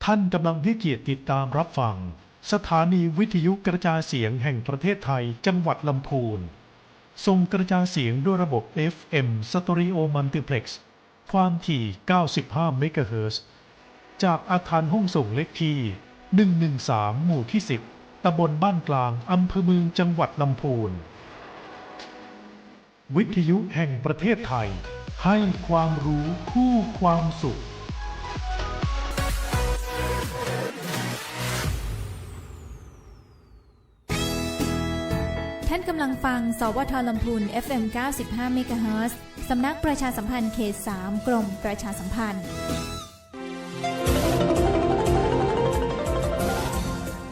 ท่านกำลังให้เกียรติติดตามรับฟังสถานีวิทยุกระจายเสียงแห่งประเทศไทยจังหวัดลำพูนส่งกระจายเสียงด้วยระบบ FM Stereo Multiplex ความถี่ 95 เมกะเฮิรตซ์ จากอาคารห้องส่งเลขที่ 113 หมู่ที่ 10 ตำบลบ้านกลาง อำเภอเมืองจังหวัดลำพูน วิทยุแห่งประเทศไทย ให้ความรู้คู่ความสุข ท่านกำลังฟังสวทลำพูน FM 95 เมกะเฮิรตซ์ สำนักประชาสัมพันธ์เขต 3 กรมประชาสัมพันธ์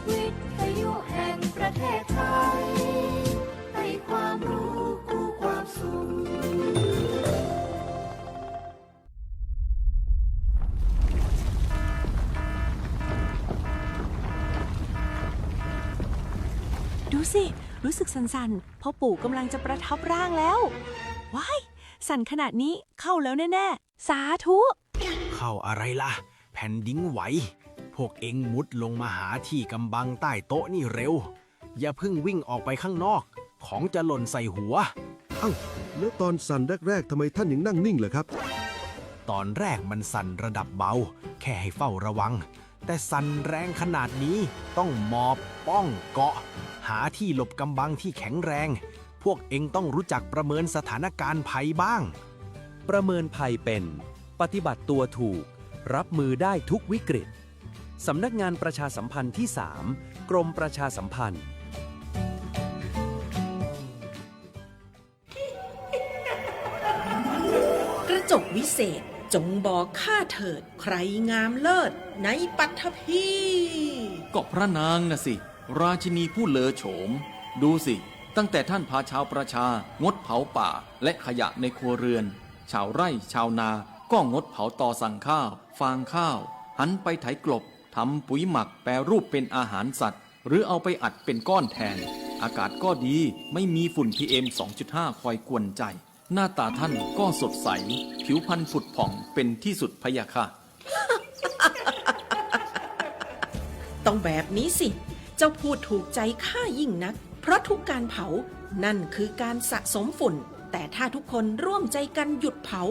วิทยุแห่งประเทศไทยให้ความรู้คู่ความสุขดูสิ รู้สึกสั่นๆ พ่อปู่กำลังจะประทับร่างแล้ว ว้าย สั่นขนาดนี้เข้าแล้วแน่ๆ สาธุ เข้าอะไรล่ะ แผ่นดินไหว พวกเอ็งมุดลงมาหาที่กำบังใต้โต๊ะนี่เร็ว อย่าเพิ่งวิ่งออกไปข้างนอก ของจะหล่นใส่หัว เอ้าแล้วตอนสั่นแรกๆทำไมท่านยังนั่งนิ่งเหรอครับ ตอนแรกมันสั่นระดับเบา แค่ให้เฝ้าระวัง แต่สั่นแรงขนาดนี้ต้องหมอบป้องเกาะ หาที่หลบกำบังที่แข็งแรง พวกเอ็งต้องรู้จักประเมินสถานการณ์ภัยบ้าง ประเมินภัยเป็นปฏิบัติตัวถูก รับมือได้ทุกวิกฤต สำนักงานประชาสัมพันธ์ที่ 3 กรมประชาสัมพันธ์ กระจกวิเศษจงบอกข้าเถิดใครงามเลิศในปัทภีก็พระนางน่ะสิ ราชินีผู้เลอโฉม ดูสิ ตั้งแต่ท่านพาชาวประชางดเผาป่าและขยะในครัวเรือน ชาวไร่ชาวนาก็งดเผาตอสั่งข้าว ฟางข้าว หันไปไถกลบทำปุ๋ยหมักแปรรูปเป็นอาหารสัตว์ หรือเอาไปอัดเป็นก้อนแทน อากาศก็ดีไม่มีฝุ่น PM 2.5 คอยกวนใจ หน้าตาท่านก็สดใส ผิวพรรณผุดผ่องเป็นที่สุดพะยะค่ะ ต้องแบบนี้สิ เจ้าพูดถูกใจข้ายิ่งนัก เพราะทุกการเผานั่นคือการสะสมฝุ่น แต่ถ้าทุกคนร่วมใจกันหยุดเผา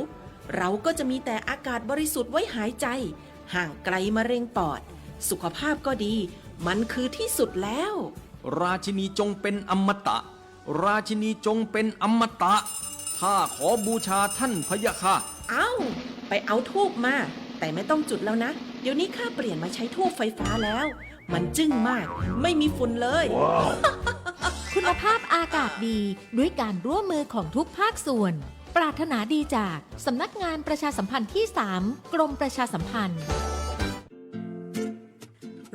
เราก็จะมีแต่อากาศบริสุทธิ์ไว้หายใจ ห่างไกลมะเร็งปอด สุขภาพก็ดี มันคือที่สุดแล้ว ราชินีจงเป็นอมตะ ราชินีจงเป็นอมตะ ข้าขอบูชาท่านพะยะค่ะ เอ้า ไปเอาทูบมา แต่ไม่ต้องจุดแล้วนะ เดี๋ยวนี้ข้าเปลี่ยนมาใช้ทูบไฟฟ้าแล้ว มันจึ้งมาก ไม่มีฝุ่นเลย คุณภาพอากาศดีด้วยการร่วมมือของทุกภาคส่วน ปรารถนาดีจากสำนักงานประชาสัมพันธ์ที่ 3 กรมประชาสัมพันธ์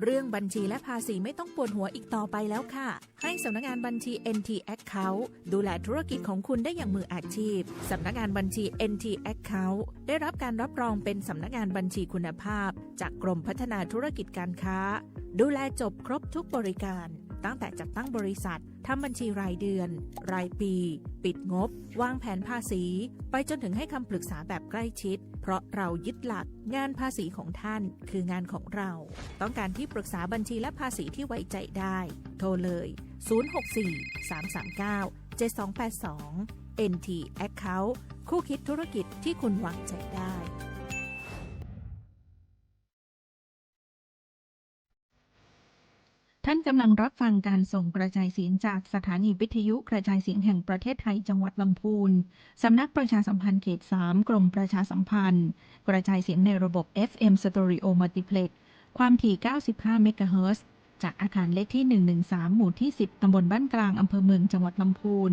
เรื่องบัญชีและภาษีไม่ต้องปวดหัวอีกต่อไปแล้วค่ะ ให้สำนักงานบัญชี NT Account ดูแลธุรกิจของคุณได้อย่างมืออาชีพ สำนักงานบัญชี NT Account ได้รับการรับรองเป็นสำนักงานบัญชีคุณภาพจากกรมพัฒนาธุรกิจการค้า ดูแลจบครบทุกบริการ ตั้งแต่จัดตั้งบริษัททำบัญชีรายเดือน รายปี ปิดงบ วางแผนภาษี ไปจนถึงให้คำปรึกษาแบบใกล้ชิด เพราะเรายึดหลักงานภาษีของท่านคืองานของเรา ต้องการที่ปรึกษาบัญชีและภาษีที่ไว้ใจได้ โทรเลย 064-339-7282 NT Account คู่คิดธุรกิจที่คุณวางใจได้ ท่านกำลังรับฟังการส่งกระจายเสียงจากสถานีวิทยุกระจายเสียงแห่งประเทศไทยจังหวัดลำพูน สำนักประชาสัมพันธ์เขต 3 กรมประชาสัมพันธ์ กระจายเสียงในระบบ FM Stereo Multiplex ความถี่ 95 เมกะเฮิรตซ์ จากอาคารเลขที่ 113 หมู่ที่ 10 ตำบลบ้านกลาง อำเภอเมืองจังหวัดลำพูน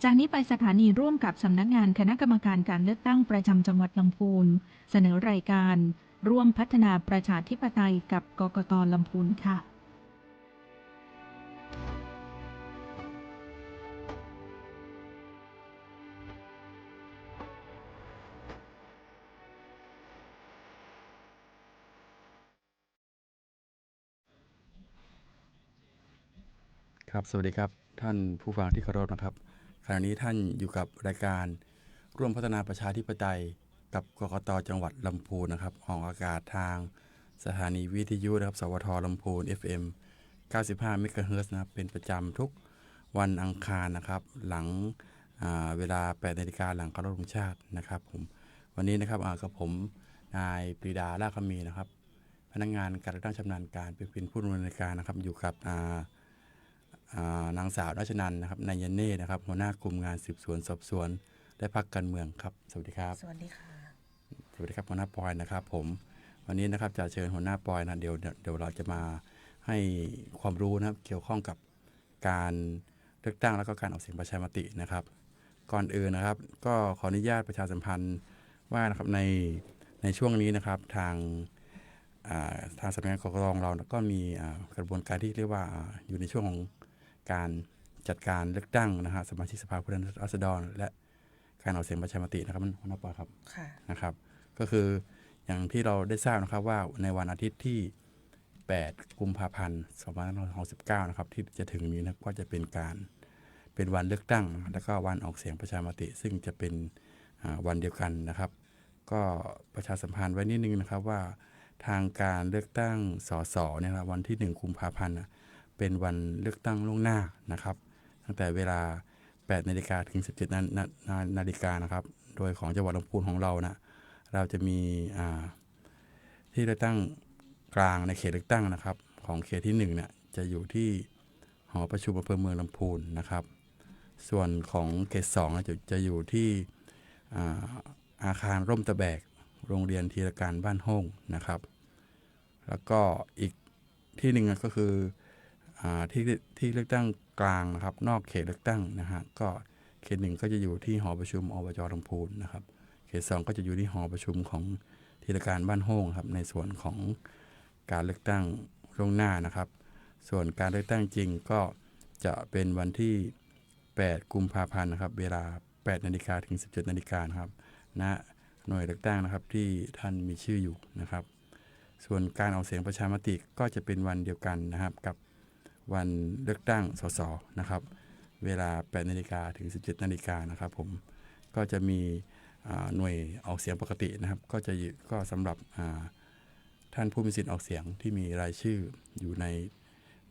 จากนี้ไปสถานีร่วมกับสำนักงานคณะกรรมการการเลือกตั้งประจำจังหวัดลำพูน เสนอรายการร่วมพัฒนาประชาธิปไตยกับกกต.ลำพูนค่ะครับสวัสดีครับท่านผู้ฟังที่เคารพนะครับขณะนี้ท่านอยู่กับรายการร่วมพัฒนาประชาธิปไตยกับกกต.จังหวัดลำพูนนะครับออกอากาศทาง สถานีวิทยุนะครับสวทลำพูน FM 95 เมกะเฮิรตซ์นะครับเป็นประจำทุกวันอังคารนะครับหลังเวลา 8 นาฬิกาหลังเคารพธงชาตินะครับผมวันนี้นะครับกับผมนายปรีดาลาคมีนะครับพนักงานการเลือกตั้งชำนาญการเป็นผู้ดำเนินการนะครับอยู่กับนางสาวรัชนันท์นะครับนายเน่นะครับหัวหน้ากลุ่มงานสืบสวนสอบสวนและพรรคการเมืองครับสวัสดีครับสวัสดีค่ะสวัสดีครับหัวหน้าปอยนะครับผมวันนี้นะครับจะเชิญหัวหน้าปอยนะเดี๋ยวเราจะมาให้ความรู้นะครับเกี่ยวข้องกับการเลือกตั้งแล้วก็การออกเสียงประชามตินะครับก่อนอื่นนะครับก็ขออนุญาตประชาสัมพันธ์ว่านะครับในช่วงนี้นะครับทางสำนักงานกกต.เราก็มีกระบวนการที่เรียกว่าอยู่ในช่วงของการจัดการเลือกตั้งนะฮะสมาชิกสภาผู้แทนราษฎรและการออกเสียงประชามตินะครับหัวหน้าปอยครับนะครับก็คืออย่างที่เราได้ทราบนะครับว่าในวันอาทิตย์ที่8 กุมภาพันธ์ 2569นะครับที่จะถึงนี้นะก็จะเป็นวันเลือกตั้งแล้วก็วันออกเสียงประชามติซึ่งจะเป็นวันเดียวกันนะครับก็ประชาสัมพันธ์ไว้นิดนึงนะครับว่าทางการเลือกตั้งสสเนี่ยครับวันที่1 กุมภาพันธ์เป็นวันเลือกตั้งล่วงหน้านะครับตั้งแต่เวลา 8 นาฬิกาถึง 17 นาฬิกานะครับโดยของจังหวัดลำพูนของเรานะเราจะมีที่เลือกตั้งกลางในเขตเลือกตั้งนะครับของเขตที่1เนี่ยจะอยู่ที่หอประชุมอำเภอเมืองลำพูนนะครับส่วนของเขต2จะอยู่ที่อาคารร่มตะแบกโรงเรียนธีรการบ้านโฮ่งนะครับแล้วก็อีกที่หนึ่งก็คือที่เลือกตั้งกลางนะครับนอกเขตเลือกตั้งนะฮะก็เขต1ก็จะอยู่ที่หอประชุมอบจ.ลำพูนนะครับเขต2ก็จะอยู่ที่หอประชุมของธีรการบ้านโฮ่งครับในส่วนของการเลือกตั้งล่วงหน้านะครับส่วนการเลือกตั้งจริงก็จะเป็นวันที่8 กุมภาพันธ์นะครับเวลา 8 นาฬิกาถึง 17 นาฬิกานะครับณหน่วยเลือกตั้งนะครับที่ท่านมีชื่ออยู่นะครับส่วนการออกเสียงประชามติก็จะเป็นวันเดียวกันนะครับกับวันเลือกตั้งสสนะครับเวลา 8 นาฬิกาถึง 17 นาฬิกานะครับผมก็จะมีหน่วยออกเสียงปกตินะครับก็สำหรับท่านผู้มีสิทธิ์ออกเสียงที่มีรายชื่ออยู่ใน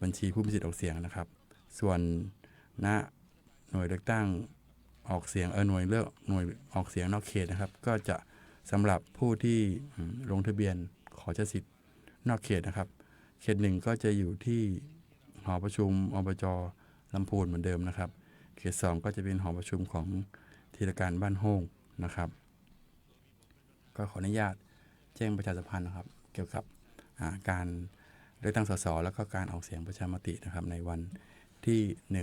บัญชีผู้มีสิทธิ์ออกเสียงนะครับส่วนณหน่วยเลือกตั้งออกเสียงหน่วยออกเสียงนอกเขตนะครับก็จะสำหรับผู้ที่ลงทะเบียนขอใช้สิทธิ์นอกเขตนะครับเขต1ก็จะอยู่ที่หอประชุมอบจ.ลำพูนเหมือนเดิมนะครับเขต2ก็จะเป็นหอประชุมของธีรการบ้านโฮ่งนะครับก็ขออนุญาตแจ้งประชาสัมพันธ์นะครับเกี่ยวกับการเลือกตั้งสสแล้วก็การออกเสียงประชามตินะครับในวันที่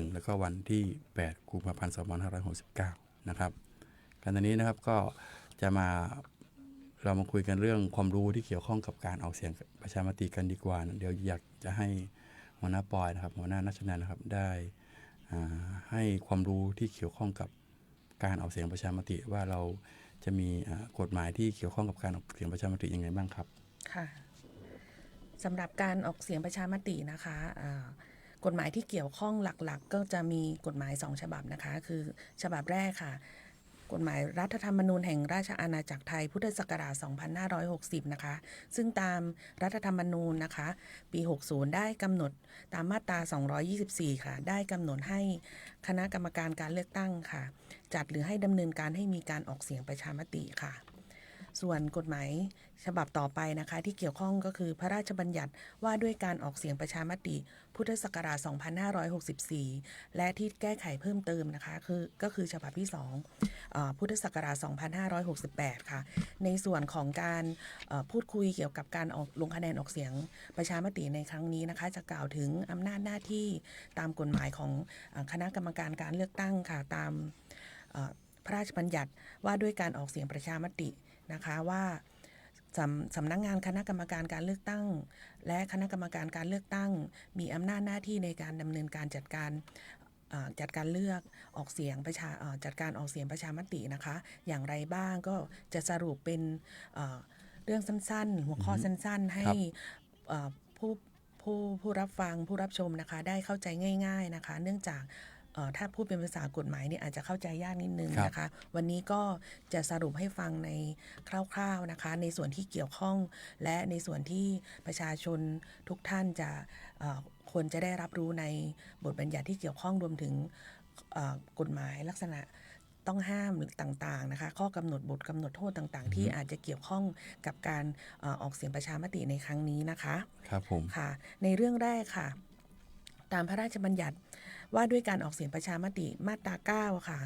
1แล้วก็วันที่8 กุมภาพันธ์ 2569นะครับการตอนนี้นะครับก็จะเรามาคุยกันเรื่องความรู้ที่เกี่ยวข้องกับการออกเสียงประชามติกันดีกว่าเดี๋ยวอยากจะให้หัวหน้าปอยนะครับหัวหน้านัชนันท์นะครับได้ให้ความรู้ที่เกี่ยวข้องกับการออกเสียงประชามติว่าเราจะมีกฎหมายที่เกี่ยวข้องกับการออกเสียงประชามติยังไงบ้างครับค่ะสำหรับการออกเสียงประชามตินะคะกฎหมายที่เกี่ยวข้องหลักๆก็จะมีกฎหมาย2ฉบับนะคะคือฉบับแรกค่ะกฎหมายรัฐธรรมนูญแห่งราชอาณาจักรไทยพุทธศักราช 2560 นะคะซึ่งตามรัฐธรรมนูญนะคะปี 60 ได้กำหนดตามมาตรา 224 ค่ะได้กำหนดให้คณะกรรมการการเลือกตั้งค่ะจัดหรือให้ดำเนินการให้มีการออกเสียงประชามติค่ะส่วนกฎหมายฉบับต่อไปนะคะที่เกี่ยวข้องก็คือพระราชบัญญัติว่าด้วยการออกเสียงประชามติพุทธศักราช 2564 และที่แก้ไขเพิ่มเติมนะคะก็คือฉบับที่2พุทธศักราช 2568 ค่ะในส่วนของการพูดคุยเกี่ยวกับการลงคะแนนออกเสียงประชามติในครั้งนี้นะคะจะกล่าวถึงอำนาจหน้าที่ตามกฎหมายของคณะกรรมการการเลือกตั้งค่ะตามพระราชบัญญัติว่าด้วยการออกเสียงประชามตินะคะว่าสำนักงานคณะกรรมการการเลือกตั้งและคณะกรรมการการเลือกตั้งมีอำนาจหน้าที่ในการดำเนินการจัดการเลือกออกเสียงจัดการออกเสียงประชามตินะคะอย่างไรบ้างก็จะสรุปเป็นเรื่องสั้นๆหัวข้อสั้นๆให้ผู้รับฟังผู้รับชมนะคะได้เข้าใจง่ายๆนะคะเนื่องจาก ถ้าพูดเป็นภาษากฎหมายเนี่ยอาจจะเข้าใจยากนิดนึงนะคะ วันนี้ก็จะสรุปให้ฟังในคร่าวๆนะคะในส่วนที่เกี่ยวข้องและในส่วนที่ประชาชนทุกท่านจะควรจะได้รับรู้ในบทบัญญัติที่เกี่ยวข้องรวมถึงกฎหมายลักษณะต้องห้ามหรือต่างๆนะคะข้อกำหนดบทกำหนดโทษต่างๆที่อาจจะเกี่ยวข้องกับการออกเสียงประชามติในครั้งนี้นะคะครับผมค่ะในเรื่องแรกค่ะตามพระราชบัญญัติว่าด้วยการออกเสียงประชามติมาตรา9ค่ะ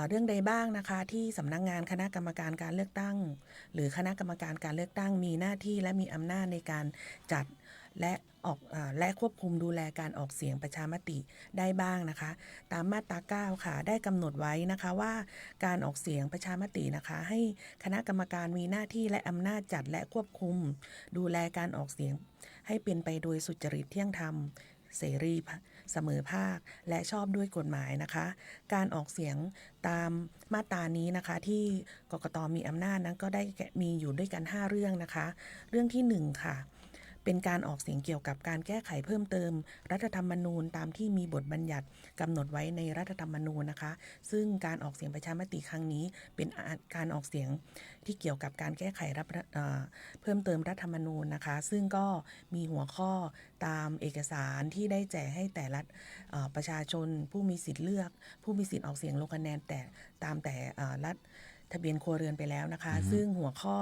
เรื่องใดบ้างนะคะที่สำนักงานคณะกรรมการการเลือกตั้งหรือคณะกรรมการการเลือกตั้งมีหน้าที่และมีอำนาจในการจัดและควบคุมดูแลการออกเสียงประชามติได้บ้างนะคะตามมาตรา9ค่ะได้กำหนดไว้นะคะว่าการออกเสียงประชามตินะคะให้คณะกรรมการมีหน้าที่และอำนาจจัดและควบคุมดูแลการออกเสียงให้เป็นไปโดยสุจริตเที่ยงธรรมเสรีเสมอภาคและชอบด้วยกฎหมายนะคะการออกเสียงตามมาตรานี้นะคะที่กกต.มีอำนาจนั้นก็ได้มีอยู่ด้วยกัน5เรื่องนะคะเรื่องที่1ค่ะเป็นการออกเสียงเกี่ยวกับการแก้ไขเพิ่มเติมรัฐธรรมนูญตามที่มีบทบัญญัติกำหนดไว้ในรัฐธรรมนูญนะคะซึ่งการออกเสียงประชามติครั้งนี้เป็นการออกเสียงที่เกี่ยวกับการแก้ไขเพิ่มเติมรัฐธรรมนูญนะคะซึ่งก็มีหัวข้อตามเอกสารที่ได้แจกให้แต่ละประชาชนผู้มีสิทธิ์เลือกผู้มีสิทธิ์ออกเสียงลงคะแนนแต่รัฐทะเบียนครัวเรือนไปแล้วนะคะซึ่งหัวข้อ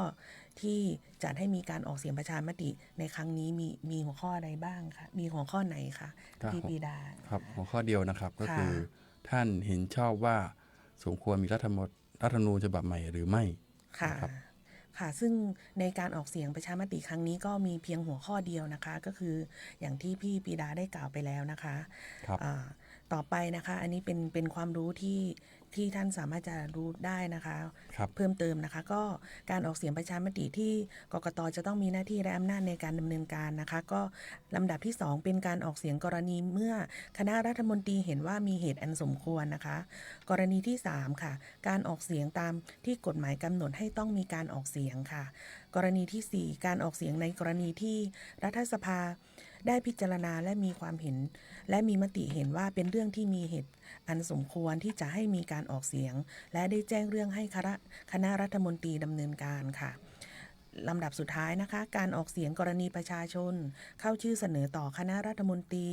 ที่จัดให้มีการออกเสียงประชามติในครั้งนี้มีหัวข้ออะไรบ้างคะมีหัวข้อไหนคะพี่ปีดาครับหัวข้อเดียวนะครับก็คือท่านเห็นชอบว่าสมควรมีรัฐธรรมนูญฉบับใหม่หรือไม่ค่ะซึ่งในการออกเสียงประชามติครั้งนี้ก็มีเพียงหัวข้อเดียวนะคะก็คืออย่างที่พี่ปีดาได้กล่าวไปแล้วนะคะต่อไปนะคะอันนี้เป็นความรู้ที่ท่านสามารถจะรู้ได้นะคะเพิ่มเติมนะคะก็การออกเสียงประชามติที่กกต.จะต้องมีหน้าที่และอำนาจในการดำเนินการนะคะก็ลำดับที่2เป็นการออกเสียงกรณีเมื่อคณะรัฐมนตรีเห็นว่ามีเหตุอันสมควรนะคะกรณีที่3ค่ะการออกเสียงตามที่กฎหมายกำหนดให้ต้องมีการออกเสียงค่ะกรณีที่4การออกเสียงในกรณีที่รัฐสภาได้พิจารณาและมีความเห็นและมีมติเห็นว่าเป็นเรื่องที่มีเหตุอันสมควรที่จะให้มีการออกเสียงและได้แจ้งเรื่องให้คณะรัฐมนตรีดำเนินการค่ะลำดับสุดท้ายนะคะการออกเสียงกรณีประชาชนเข้าชื่อเสนอต่อคณะรัฐมนตรี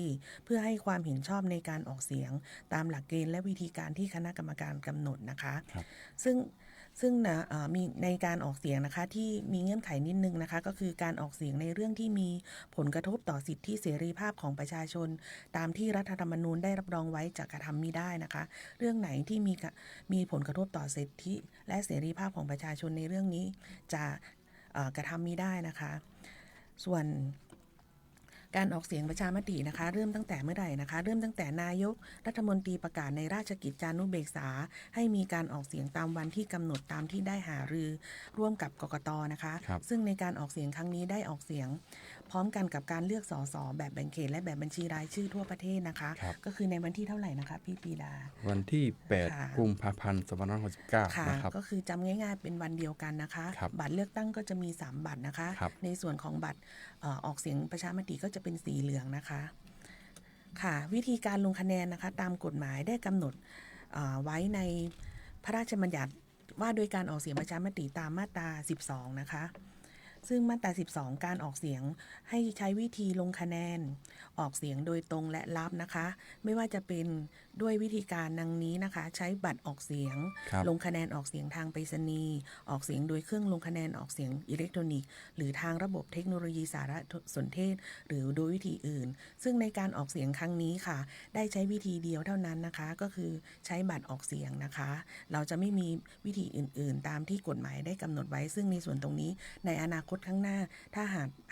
เพื่อให้ความเห็นชอบในการออกเสียงตามหลักเกณฑ์และวิธีการที่คณะกรรมการกำหนดนะคะซึ่งมีในการออกเสียงนะคะที่มีเงื่อนไขนิดนึงนะคะก็คือการออกเสียงในเรื่องที่มีผลกระทบต่อสิทธิเสรีภาพของประชาชนตามที่รัฐธรรมนูญได้รับรองไว้จะกระทำมิได้นะคะเรื่องไหนที่มีผลกระทบต่อสิทธิและเสรีภาพของประชาชนในเรื่องนี้จะกระทำมิได้นะคะส่วนการออกเสียงประชามตินะคะเริ่มตั้งแต่เมื่อไหร่นะคะเริ่มตั้งแต่นายกรัฐมนตรีประกาศในราชกิจจานุเบกษาให้มีการออกเสียงตามวันที่กำหนดตามที่ได้หารือร่วมกับกกต.นะคะซึ่งในการออกเสียงครั้งนี้ได้ออกเสียงพร้อมกันกับการเลือกสสแบบแบ่งเขตและแบบบัญชีรายชื่อทั่วประเทศนะคะก็คือในวันที่เท่าไหร่นะคะพี่ปีดาวันที่8กุมภาพันธ์2569นะครับก็คือจำง่ายๆเป็นวันเดียวกันนะคะบัตรเลือกตั้งก็จะมี3บัตรนะคะในส่วนของบัตรออกเสียงประชามติก็จะเป็นสีเหลืองนะคะค่ะวิธีการลงคะแนนนะคะตามกฎหมายได้กำหนดไว้ในพระราชบัญญัติว่าโดยการออกเสียงประชามติตามมาตรา12นะคะซึ่งมาตรา12การออกเสียงให้ใช้วิธีลงคะแนนออกเสียงโดยตรงและลับนะคะไม่ว่าจะเป็นด้วยวิธีการดังนี้นะคะใช้บัตรออกเสียงลงคะแนนออกเสียงทางไปรษณีย์ออกเสียงโดยเครื่องลงคะแนนออกเสียงอิเล็กทรอนิกส์หรือทางระบบเทคโนโลยีสารสนเทศหรือโดยวิธีอื่นซึ่งในการออกเสียงครั้งนี้ค่ะได้ใช้วิธีเดียวเท่านั้นนะคะก็คือใช้บัตรออกเสียงนะคะเราจะไม่มีวิธีอื่นๆตามที่กฎหมายได้กำหนดไว้ซึ่งในส่วนตรงนี้ในอนาคตข้างหน้าถ้า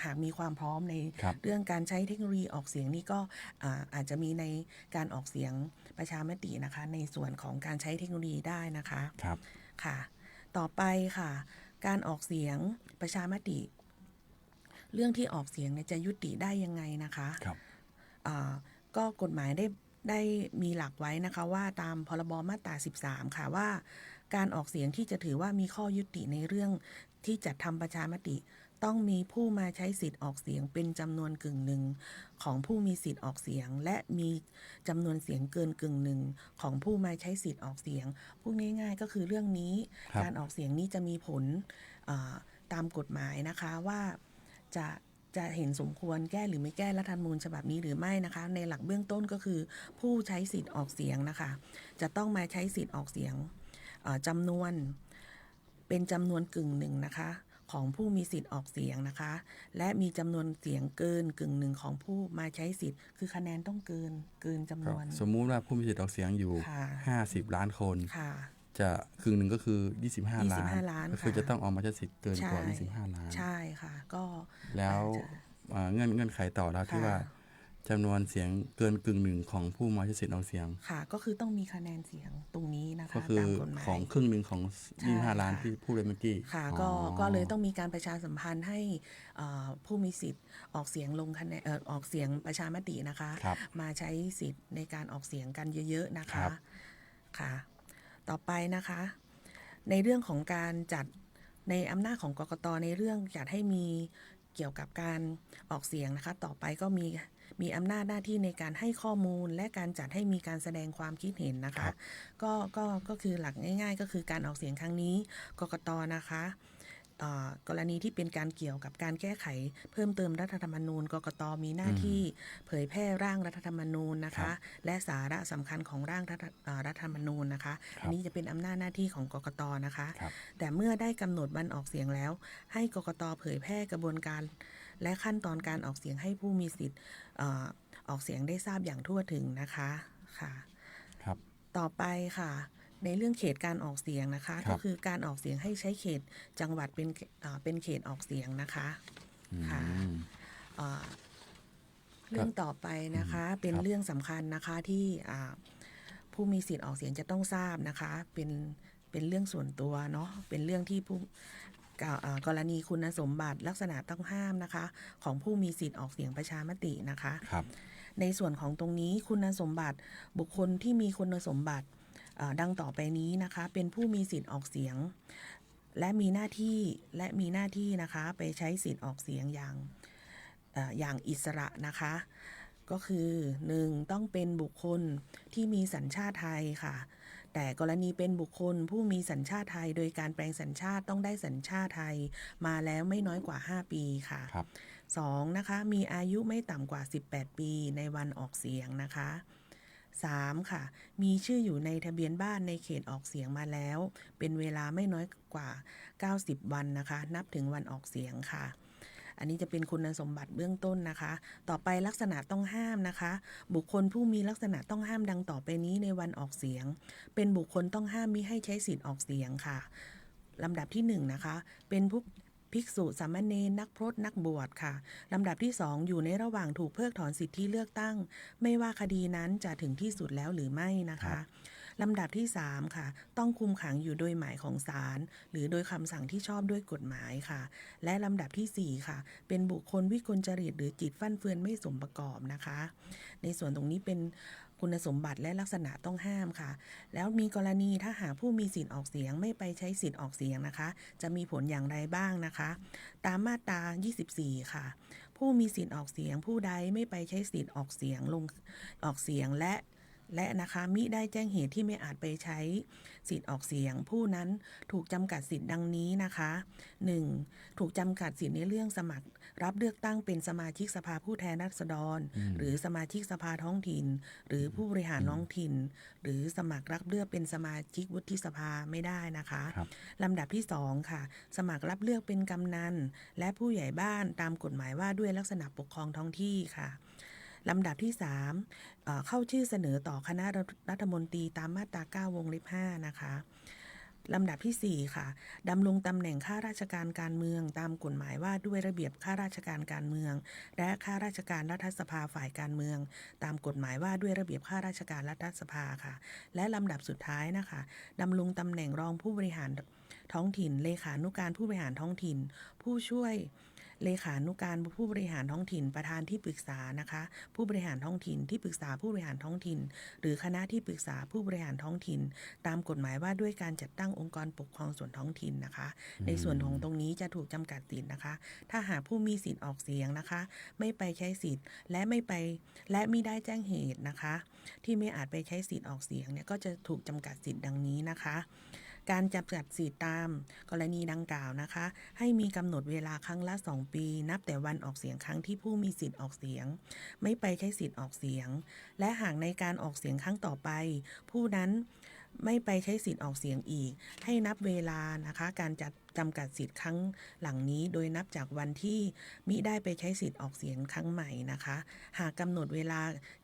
หากมีความพร้อมในเรื่องการใช้เทคโนโลยีออกเสียงนี่ก็อาจจะมีในการออกเสียงประชามตินะคะในส่วนของการใช้เทคโนโลยีได้นะคะค่ะต่อไปค่ะการออกเสียงประชามติเรื่องที่ออกเสียงจะยุติได้ยังไงนะคะก็กฎหมายได้มีหลักไว้นะคะว่าตามพรบมาตรา13ค่ะว่าการออกเสียงที่จะถือว่ามีข้อยุติในเรื่องที่จัดทำประชามติ ต้องมีผู้มาใช้สิทธิ์ออกเสียงเป็นจำนวนกึ่งหนึ่งของผู้มีสิทธิ์ออกเสียงและมีจำนวนเสียงเกินกึ่งหนึ่งของผู้มาใช้สิทธิ์ออกเสียงพูดง่ายๆก็คือเรื่องนี้การออกเสียงนี้จะมีผลตามกฎหมายนะคะว่าจะเห็นสมควรแก้หรือไม่แก้รัฐธรรมนูญฉบับนี้หรือไม่นะคะในหลักเบื้องต้นก็คือผู้ใช้สิทธิ์ออกเสียงนะคะจะต้องมาใช้สิทธิ์ออกเสียงจำนวนเป็นจำนวนกึ่งหนึ่งนะคะของผู้มีสิทธิ์ออกเสียงนะคะและมีจำนวนเสียงเกินกึ่งหนึ่งของผู้มาใช้สิทธิ์คือคะแนนต้องเกินจำนวนสมมุติว่าผู้มีสิทธิ์ออกเสียงอยู่50 ล้านคนจะครึ่งหนึ่งก็คือ25 ล้านก็คือจะต้องออกมาใช้สิทธิ์เกินกว่า25 ล้านใช่ค่ะก็แล้วเงื่อนไขต่อแล้วที่ว่าจำนวนเสียงเกินกึ่งหนึ่งของผู้มาใช้สิทธิ์ออกเสียงค่ะก็คือต้องมีคะแนนเสียงตรงนี้นะคะก็คือของครึ่งหนึ่งของ25 ล้านที่พูดเลยเมื่อกี้ค่ะก็เลยต้องมีการประชาสัมพันธ์ให้ผู้มีสิทธิ์ออกเสียงลงคะแนนออกเสียงประชามตินะคะมาใช้สิทธิ์ในการออกเสียงกันเยอะๆนะคะค่ะต่อไปนะคะในเรื่องของการจัดในอำนาจของกกต.ในเรื่องจัดให้มีเกี่ยวกับการออกเสียงนะคะต่อไปก็มีอำนาจหน้าที่ในการให้ข้อมูลและการจัดให้มีการแสดงความคิดเห็นนะคะก็คือหลักง่ายๆก็คือการออกเสียงครั้งนี้กกต.นะคะกรณีที่เป็นการเกี่ยวกับการแก้ไขเพิ่มเติมรัฐธรรมนูญกกต.มีหน้าที่เผยแพร่ร่างรัฐธรรมนูญนะคะและสาระสำคัญของร่างรัฐธรรมนูญนะคะอันนี้จะเป็นอำนาจหน้าที่ของกกต.นะคะแต่เมื่อได้กำหนดวันออกเสียงแล้วให้กกต.เผยแพร่กระบวนการและขั้นตอนการออกเสียงให้ผู้มีสิทธิ์ออกเสียงได้ทราบอย่างทั่วถึงนะคะค่ะต่อไปค่ะในเรื่องเขตการออกเสียงนะคะก็คือการออกเสียงให้ใช้เขตจังหวัดเป็นเขตออกเสียงนะคะค่ะเรื่องต่อไปนะคะเป็นเรื่องสำคัญนะคะที่ผู้มีสิทธิ์ออกเสียงจะต้องทราบนะคะเป็นเรื่องส่วนตัวเนาะเป็นเรื่องที่กรณีคุณสมบัติลักษณะต้องห้ามนะคะของผู้มีสิทธิ์ออกเสียงประชามตินะคะในส่วนของตรงนี้คุณสมบัติบุคคลที่มีคุณสมบัติดังต่อไปนี้นะคะเป็นผู้มีสิทธิ์ออกเสียงและมีหน้าที่นะคะไปใช้สิทธิ์ออกเสียงอย่างอิสระนะคะก็คือ 1. ต้องเป็นบุคคลที่มีสัญชาติไทยค่ะแต่กรณีเป็นบุคคลผู้มีสัญชาติไทยโดยการแปลงสัญชาติต้องได้สัญชาติไทยมาแล้วไม่น้อยกว่า5 ปีค่ะ 2. นะคะมีอายุไม่ต่ำกว่า18 ปีในวันออกเสียงนะคะ 3. ค่ะมีชื่ออยู่ในทะเบียนบ้านในเขตออกเสียงมาแล้วเป็นเวลาไม่น้อยกว่า90 วันนะคะนับถึงวันออกเสียงค่ะอันนี้จะเป็นคุณสมบัติเบื้องต้นนะคะต่อไปลักษณะต้องห้ามนะคะบุคคลผู้มีลักษณะต้องห้ามดังต่อไปนี้ในวันออกเสียงเป็นบุคคลต้องห้ามมิให้ใช้สิทธิ์ออกเสียงค่ะลำดับที่1นะคะเป็นผู้ภิกษุสามเณรนักพรตนักบวชค่ะลำดับที่2อยู่ในระหว่างถูกเพิกถอนสิทธิเลือกตั้งไม่ว่าคดีนั้นจะถึงที่สุดแล้วหรือไม่นะคะลำดับที่3ค่ะต้องคุมขังอยู่โดยหมายของศาลหรือโดยคำสั่งที่ชอบด้วยกฎหมายค่ะและลำดับที่4ค่ะเป็นบุคคลวิกลจริตหรือจิตฟั่นเฟือนไม่สมประกอบนะคะในส่วนตรงนี้เป็นคุณสมบัติและลักษณะต้องห้ามค่ะแล้วมีกรณีถ้าหากผู้มีสิทธิ์ออกเสียงไม่ไปใช้สิทธิ์ออกเสียงนะคะจะมีผลอย่างไรบ้างนะคะตามมาตรา24ค่ะผู้มีสิทธิ์ออกเสียงผู้ใดไม่ไปใช้สิทธิ์ออกเสียงลงออกเสียงและนะคะมิได้แจ้งเหตุที่ไม่อาจไปใช้สิทธิ์ออกเสียงผู้นั้นถูกจำกัดสิทธิ์ดังนี้นะคะ 1. ถูกจำกัดสิทธิ์ในเรื่องสมัครรับเลือกตั้งเป็นสมาชิกสภาผู้แทนราษฎรหรือสมาชิกสภาท้องถิ่นหรือผู้บริหารท้องถิ่นหรือสมัครรับเลือกเป็นสมาชิกวุฒิสภาไม่ได้นะคะลำดับที่2ค่ะสมัครรับเลือกเป็นกำนันและผู้ใหญ่บ้านตามกฎหมายว่าด้วยลักษณะปกครองท้องที่ค่ะลำดับที่3เข้าชื่อเสนอต่อคณะรัฐมนตรีตามมาตรา9 วงเล็บ 5นะคะลำดับที่4ค่ะดำรงตำแหน่งข้าราชการการเมืองตามกฎหมายว่าด้วยระเบียบข้าราชการการเมืองและข้าราชการรัฐสภาฝ่ายการเมืองตามกฎหมายว่าด้วยระเบียบข้าราชการรัฐสภาค่ะและลำดับสุดท้ายนะคะดำรงตำแหน่งรองผู้บริหารท้องถิ่นเลขานุการผู้บริหารท้องถิ่นผู้ช่วย เลขานุการผู้บริหารท้องถิ่นประธานที่ปรึกษานะคะผู้บริหารท้องถิ่นที่ปรึกษาผู้บริหารท้องถิ่นหรือคณะที่ปรึกษาผู้บริหารท้องถิ่นตามกฎหมายว่าด้วยการจัดตั้งองค์กรปกครองส่วนท้องถิ่นนะคะในส่วนของตรงนี้จะถูกจำกัดสิทธิ์นะคะถ้าหากผู้มีสิทธิ์ออกเสียงนะคะไม่ไปใช้สิทธิ์และไม่ได้แจ้งเหตุนะคะที่ไม่อาจไปใช้สิทธิ์ออกเสียงเนี่ยก็จะถูกจำกัดสิทธิ์ดังนี้นะคะการจำกัดสิทธิ์ตามกรณีดังกล่าวนะคะให้มีกำหนดเวลาครั้งละ2 ปีนับแต่วันออกเสียงครั้งที่ผู้มีสิทธิ์ออกเสียงไม่ไปใช้สิทธิ์ออกเสียงและหากในการออกเสียงครั้งต่อไปผู้นั้นไม่ไปใช้สิทธิ์ออกเสียงอีกให้นับเวลานะคะการจำกัดสิทธิ์ครั้งหลังนี้โดยนับจากวันที่มิได้ไปใช้สิทธิ์ออกเสียงครั้งใหม่นะคะหากกำหนดเวลา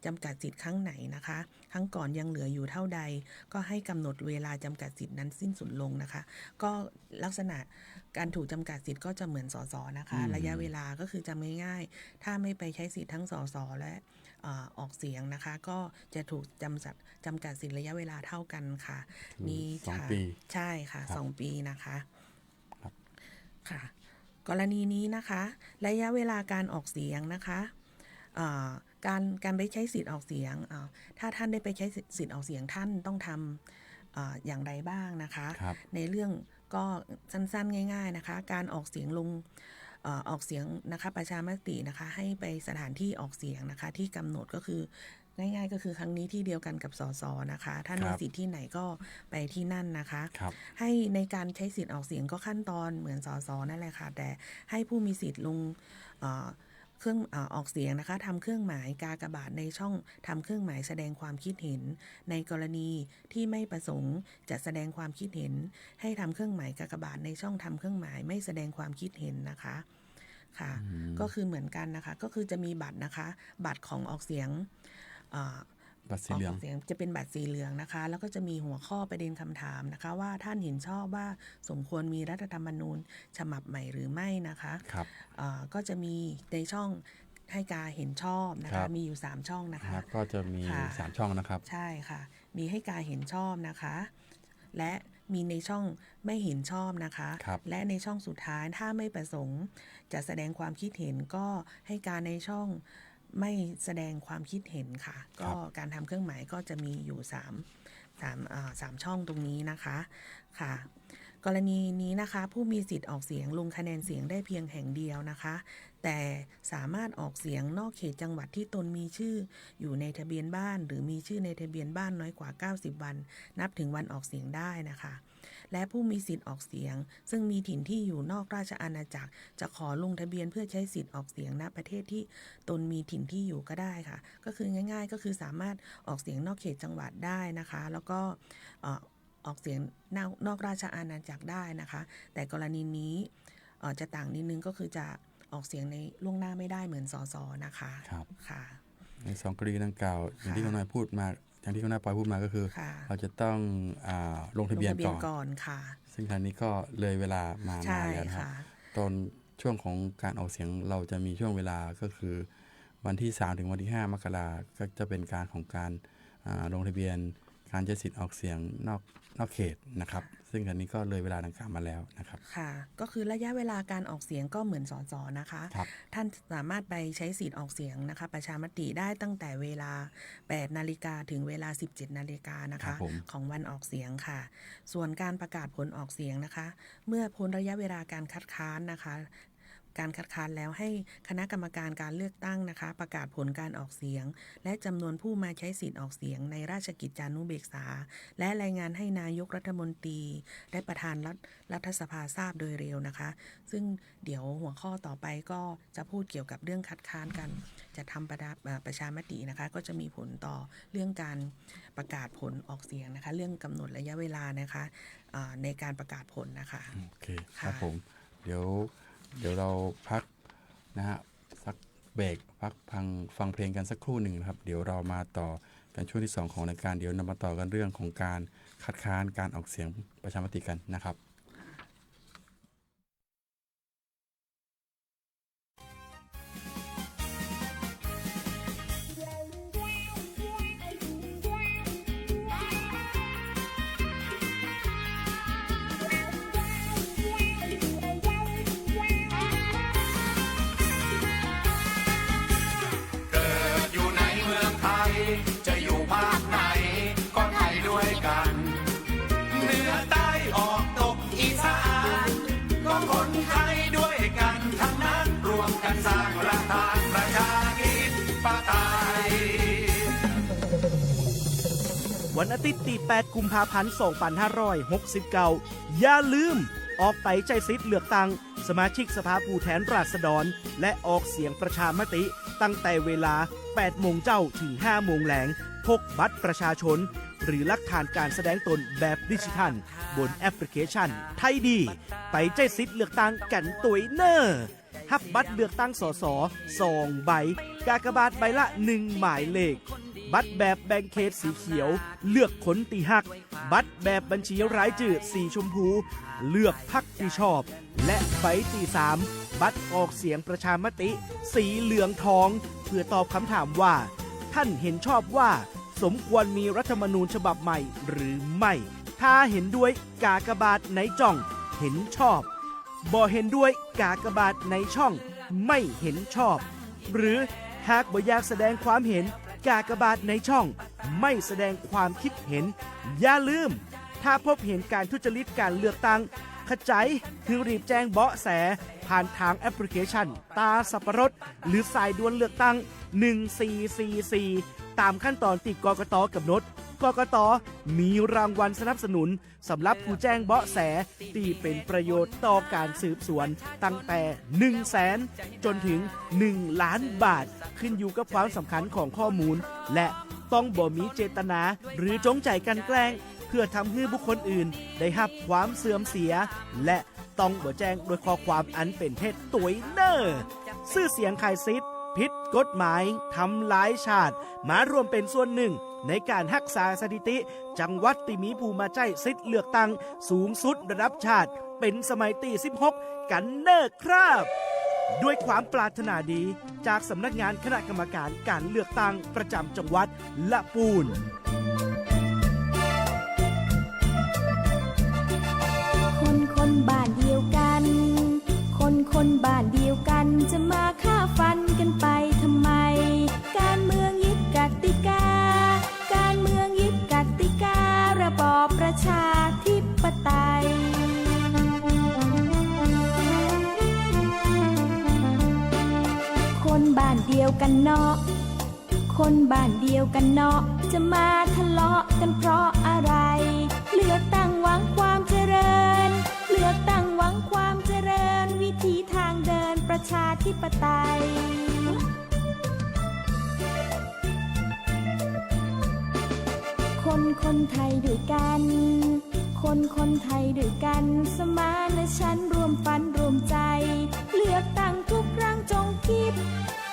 จำกัดสิทธิ์ครั้งไหนนะคะครั้งก่อนยังเหลืออยู่เท่าใดก็ให้กำหนดเวลาจำกัดสิทธิ์นั้นสิ้นสุดลงนะคะก็ลักษณะการถูกจำกัดสิทธิ์ก็จะเหมือนสสนะคะระยะเวลาก็คือจำง่ายๆถ้าไม่ไปใช้สิทธิ์ทั้งสสและออกเสียงนะคะก็จะถูกจำกัดสิทธิ์ระยะเวลาเท่ากันค่ะนี่ค่ะใช่ค่ะ2 ปีนะคะค่ะกรณีนี้นะคะระยะเวลาการออกเสียงนะคะการไปใช้สิทธิ์ออกเสียงถ้าท่านได้ไปใช้สิทธิ์ออกเสียงท่านต้องทำอย่างไรบ้างนะคะในเรื่องก็สั้นๆง่ายๆนะคะการออกเสียงออกเสียงนะคะประชามตินะคะให้ไปสถานที่ออกเสียงนะคะที่กำหนดก็คือง่ายๆก็คือครั้งนี้ที่เดียวกันกับสสนะคะท่านมีสิทธิ์ที่ไหนก็ไปที่นั่นนะคะให้ในการใช้สิทธิ์ออกเสียงก็ขั้นตอนเหมือนสสนั่นแหละค่ะแต่ให้ผู้มีสิทธิ์ลงเครื่องออกเสียงนะคะทำเครื่องหมายกากบาทในช่องทำเครื่องหมายแสดงความคิดเห็นในกรณีที่ไม่ประสงค์จะแสดงความคิดเห็นให้ทำเครื่องหมายกากบาทในช่องทำเครื่องหมายไม่แสดงความคิดเห็นนะคะค่ะก็คือเหมือนกันนะคะก็คือจะมีบัตรนะคะบัตรของออกเสียงบัตรสีเหลืองจะเป็นบัตรสีเหลืองนะคะแล้วก็จะมีหัวข้อประเด็นคำถามนะคะว่าท่านเห็นชอบว่าสมควรมีรัฐธรรมนูญฉบับใหม่หรือไม่นะคะก็จะมีในช่องให้การเห็นชอบนะคะมีอยู่3ช่องนะคะก็จะมี3ช่องนะครับใช่ค่ะมีให้การเห็นชอบนะคะและมีในช่องไม่เห็นชอบนะคะและในช่องสุดท้ายถ้าไม่ประสงค์จะแสดงความคิดเห็นก็ให้การในช่องไม่แสดงความคิดเห็นค่ะก็การทำเครื่องหมายก็จะมีอยู่3ช่องตรงนี้นะคะค่ะกรณีนี้นะคะผู้มีสิทธิ์ออกเสียงลงคะแนนเสียงได้เพียงแห่งเดียวนะคะแต่สามารถออกเสียงนอกเขตจังหวัดที่ตนมีชื่ออยู่ในทะเบียนบ้านหรือมีชื่อในทะเบียนบ้านน้อยกว่า90 วันนับถึงวันออกเสียงได้นะคะและผู้มีสิทธิ์ออกเสียงซึ่งมีถิ่นที่อยู่นอกราชอาณาจักรจะขอลงทะเบียนเพื่อใช้สิทธิ์ออกเสียงณประเทศที่ตนมีถิ่นที่อยู่ก็ได้ค่ะก็คือง่ายๆก็คือสามารถออกเสียงนอกเขตจังหวัดได้นะคะแล้วก็ออกเสียงนอกราชอาณาจักรได้นะคะแต่กรณีนี้จะต่างนิดนึงก็คือจะออกเสียงในล่วงหน้าไม่ได้เหมือนสสนะคะค่ะใน2 กรณีดังกล่าวอย่างที่คุณนายพูดมาอย่างที่คุณนายปอยพูดมาก็คือเราจะต้องลงทะเบียนก่อนค่ะซึ่งครั้งนี้ก็เลยเวลามานานแล้วนะครับตอนช่วงของการออกเสียงเราจะมีช่วงเวลาก็คือวันที่3ถึงวันที่5 มกราคมก็จะเป็นการของการลงทะเบียนการใช้สิทธิ์ออกเสียงนอกเขตนะครับซึ่งอันนี้ก็เลยเวลาดังกล่าวมาแล้วนะครับค่ะก็คือระยะเวลาการออกเสียงก็เหมือนสสนะคะท่านสามารถไปใช้สิทธิ์ออกเสียงนะคะประชามติได้ตั้งแต่เวลา 8 นาฬิกาถึงเวลา 17 นาฬิกานะคะของวันออกเสียงค่ะส่วนการประกาศผลออกเสียงนะคะเมื่อพ้นระยะเวลาการคัดค้านนะคะการคัดค้านแล้วให้คณะกรรมการการเลือกตั้งนะคะประกาศผลการออกเสียงและจำนวนผู้มาใช้สิทธิ์ออกเสียงในราชกิจจานุเบกษาและรายงานให้นายกรัฐมนตรีและประธานรัฐสภาทราบโดยเร็วนะคะซึ่งเดี๋ยวหัวข้อต่อไปก็จะพูดเกี่ยวกับเรื่องคัดค้านกันจะทำประชามตินะคะก็จะมีผลต่อเรื่องการประกาศผลออกเสียงนะคะเรื่องกำหนดระยะเวลานะคะในการประกาศผลนะคะโอเคครับผมเดี๋ยวเราพักนะฮะสักเบรกพักฟังเพลงกันสักครู่หนึ่งนะครับเดี๋ยวเรามาต่อกันช่วงที่2ของรายการเดี๋ยวนำมาต่อกันเรื่องของการคัดค้านการออกเสียงประชามติกันนะครับ จะอยู่ภาคไหนก็ไทยด้วยกันเหนือใต้ออกตกอีสานก็คนไทยด้วยกันทั้งนั้นรวมกันสร้างรัฐประชาธิปไตย วันอาทิตย์ที่ 8 กุมภาพันธ์ 2569 อย่าลืมออกไปใจซิดเลือกตั้งสมาชิกสภาผู้แทนราษฎรและออกเสียงประชามติตั้งแต่เวลา 8 โมงเจ้าถึง 5 โมงแหลงพกบัตรประชาชนหรือหลักฐานการแสดงตนแบบดิจิทัลบนแอปพลิเคชันไทยดีไปใจซิดเลือกตั้งกันตัวเนอร์ฮับบัตรเลือกตั้งสส2 ใบกากบาทใบละ 1 หมายเลขบัตรแบบแบ่งเขตสีเขียวเลือกคนตีหักบัตรแบบบัญชีรายชื่อสีชมพูเลือกพรรคที่ชอบและใบที่ 3บัตรออกเสียงประชามติสีเหลืองทองเพื่อตอบคำถามว่าท่านเห็นชอบว่าสมควรมีรัฐธรรมนูญฉบับใหม่หรือไม่ถ้าเห็นด้วยกากบาทในจ่องเห็นชอบบ่เห็นด้วยกากบาทในช่องไม่เห็นชอบหรือหากบ่อยากแสดงความเห็นกากบาทในช่องไม่แสดงความคิดเห็นอย่าลืมถ้าพบเห็นการทุจริตการเลือกตั้งขจายถึงรีบแจ้งเบาะแสผ่านทางแอปพลิเคชันตาสับปะรดหรือสายด่วนเลือกตั้ง1444ตามขั้นตอนที่กกต.กำหนดกกต.มีรางวัลสนับสนุนสำหรับผู้แจ้งเบาะแสที่เป็นประโยชน์ต่อการสืบสวนตั้งแต่ 100,000 จนถึง 1 ล้านบาทขึ้นอยู่กับความสำคัญของข้อมูลและต้องบ่มีเจตนาหรือจงใจกันแกล้งเพื่อทำให้บุคคลอื่นได้รับความเสื่อมเสียและต้องบ่แจ้งโดยข้อความอันเป็นเท็จตัวเนอร์ชื่อเสียงขายซิทธิ์ผิดกฎหมายทำลายชาติมารวมเป็นส่วนหนึ่งในการรักษาสถิติจังหวัดที่มีผู้มาใช้สิทธิ์เลือกตั้งสูงสุดระดับชาติเป็นสมัยที่ 16 กันเนอร์ครับด้วยความปรารถนาดีจากสำนักงานคณะกรรมการการเลือกตั้งประจำจังหวัดละปูนคนบ้านเดียวกันคนบ้านเดียวกันจะมาฆ่าฟันกันไปทำไมการเมืองยึดกติกาการเมืองยึดกติการะบอบประชาธิปไตยคนบ้านเดียวกันเนาะคนบ้านเดียวกันเนาะจะมาทะเลาะกันเพราะอะไรเลือกตั้งหวังความเจริญเลือกตั้งหวังความเจริญวิถีทางเดินประชาธิปไตยคนไทยด้วยกันคนไทยด้วยกันสมานฉันท์รวมฝันรวมใจเลือกตั้งทุกครั้งจงคิด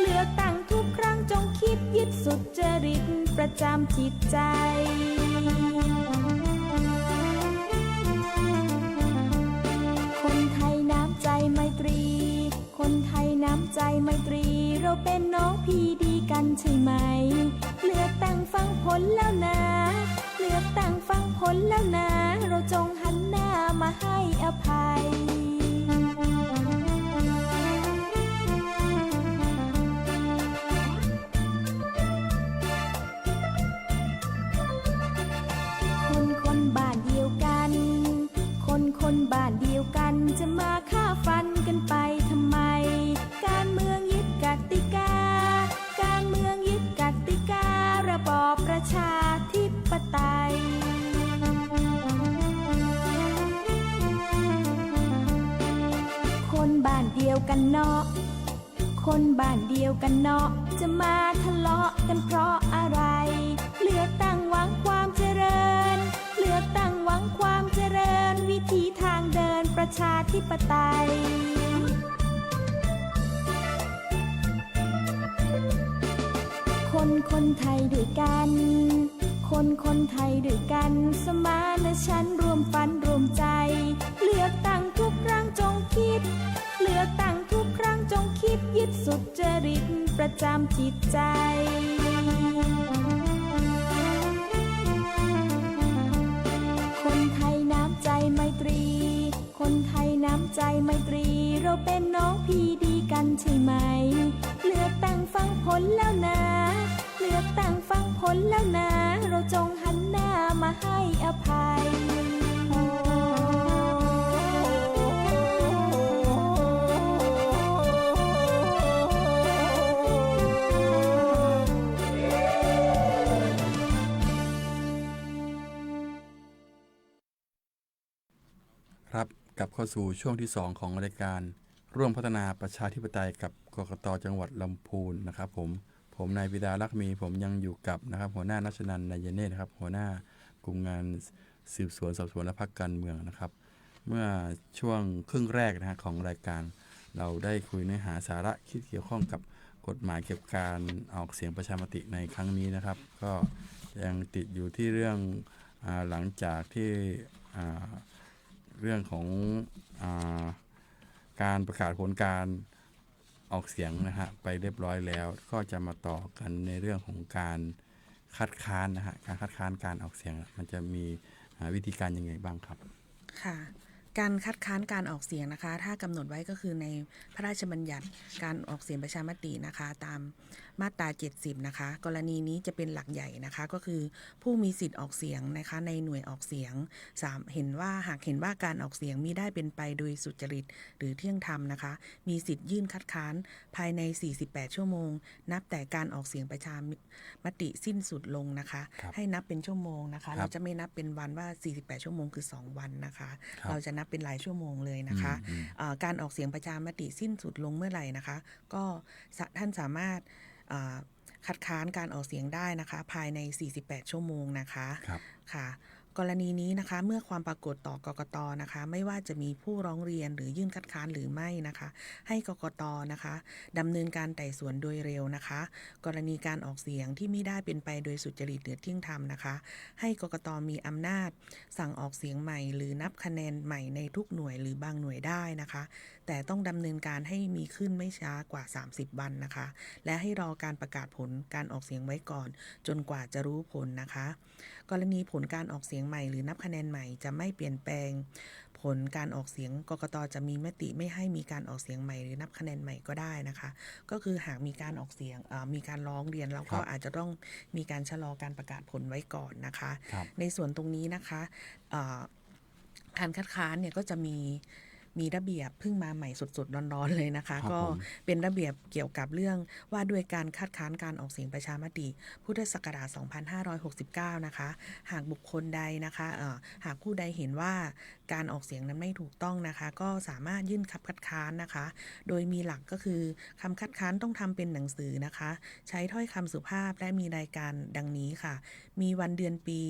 เลือกตั้งทุกครั้งจงคิดยึดสุจริตประจำจิตใจคนไทยน้ำใจไมตรีคนไทยน้ำใจไมตรีเราเป็นน้องพี่ดีกันใช่ไหมเลือกตั้งฟังผลแล้วนะเลือกตั้งฟังผลแล้วนะเราจงหันหน้ามาให้อภัยคนบ้านเดียวกันคนบ้านเดียวกันจะมาฆ่าฟันกันไปทำไมการเมืองยึดกติกาการเมืองยึดกติการะบอบประชาธิปไตยคนบ้านเดียวกันเนาะคนบ้านเดียวกันเนาะจะมาทะเลาะกันเพราะอะไรเลือกตั้งหวังความเจริญเลือกตั้งหวังความเจริญวิถีทางเดินประชาธิปไตยคนไทยด้วยกันคนไทยด้วยกันสมานฉันท์รวมฝันรวมใจเลือกตั้งทุกครั้งจงคิดเลือกตั้งทุกครั้งจงคิดยึดสุจริตประจำจิตใจคนไทยน้ำใจไมตรีคนไทยน้ำใจไมตรีเราเป็นน้องพี่ดีกันใช่ไหมเลือกตั้งฟังผลแล้วนะเลือกตั้งฟังผ ลแล้วนะเราจงหันหน้ามาให้อภัยครับกลับเข้าสู่ช่วงที่ 2 ของรายการร่วมพัฒนาประชาธิปไตยกับกกต.จังหวัดลำพูนนะครับผมนายปิดาลักษมีผมยังอยู่กับนะครับหัวหน้านัชนันท์ นายเนตรนะครับหัวหน้ากลุ่มงานสืบสวนสอบสวนและพรรคการเมืองนะครับเมื่อช่วงครึ่งแรกนะฮะของรายการเราได้คุยเนื้อหาสาระที่เกี่ยวข้องกับกฎหมายเกี่ยวกับการออกเสียงประชามติในครั้งนี้นะครับก็ยังติดอยู่ที่เรื่องหลังจากที่เรื่องของการประกาศผลการออกเสียงนะฮะไปเรียบร้อยแล้วก็จะมาต่อกันในเรื่องของการคัดค้านนะฮะการคัดค้านการออกเสียงมันจะมีวิธีการยังไงบ้างครับค่ะการคัดค้านการออกเสียงนะคะถ้ากำหนดไว้ก็คือในพระราชบัญญัติการออกเสียงประชามตินะคะตามมาตรา70นะคะกรณีนี้จะเป็นหลักใหญ่นะคะก็คือผู้มีสิทธิ์ออกเสียงนะคะในหน่วยออกเสียงเห็นว่าการออกเสียงมิได้เป็นไปโดยสุจริตหรือเที่ยงธรรมนะคะมีสิทธิ์ยื่นคัดค้านภายใน48ชั่วโมงนับแต่การออกเสียงประชามติสิ้นสุดลงนะคะให้นับเป็นชั่วโมงนะคะเราจะไม่นับเป็นวันว่า48ชั่วโมงคือ2วันนะคะเราจะนับเป็นรายชั่วโมงเลยนะคะการออกเสียงประชามติสิ้นสุดลงเมื่อไหร่นะคะก็ท่านสามารถคัดค้านการออกเสียงได้นะคะภายใน48ชั่วโมงนะคะค่ะกรณีนี้นะคะเมื่อความปรากฏต่อกกต.นะคะไม่ว่าจะมีผู้ร้องเรียนหรือยื่นคัดค้านหรือไม่นะคะให้กกต.นะคะดำเนินการไต่สวนโดยเร็วนะคะกรณีการออกเสียงที่ไม่ได้เป็นไปโดยสุจริตหรือเที่ยงธรรมนะคะให้กกต.มีอำนาจสั่งออกเสียงใหม่หรือนับคะแนนใหม่ในทุกหน่วยหรือบางหน่วยได้นะคะแต่ต้องดำเนินการให้มีขึ้นไม่ช้ากว่า30วันนะคะและให้รอการประกาศผลการออกเสียงไว้ก่อนจนกว่าจะรู้ผลนะคะกรณีผลการออกเสียงใหม่หรือนับคะแนนใหม่จะไม่เปลี่ยนแปลงผลการออกเสียงกกต.จะมีมติไม่ให้มีการออกเสียงใหม่หรือนับคะแนนใหม่ก็ได้นะคะก็คือหากมีการออกเสียงมีการร้องเรียนเราก็อาจจะต้องมีการชะลอการประกาศผลไว้ก่อนนะคะในส่วนตรงนี้นะคะการคัดค้านเนี่ยก็จะมีระเบียบเพิ่งมาใหม่สดๆร้อนๆเลยนะคะก็เป็นระเบียบเกี่ยวกับเรื่องว่าด้วยการคัดค้านการออกเสียงประชามติพุทธศักราช2569นะคะหากบุคคลใดนะคะหากผู้ใดเห็นว่าการออกเสียงนั้นไม่ถูกต้องนะคะก็สามารถยื่นคำคัดค้านนะคะโดยมีหลักก็คือคำคัดค้านต้องทำเป็นหนังสือนะคะใช้ถ้อยคำสุภาพและมีรายการดังนี้ค่ะมีวันเดือนปี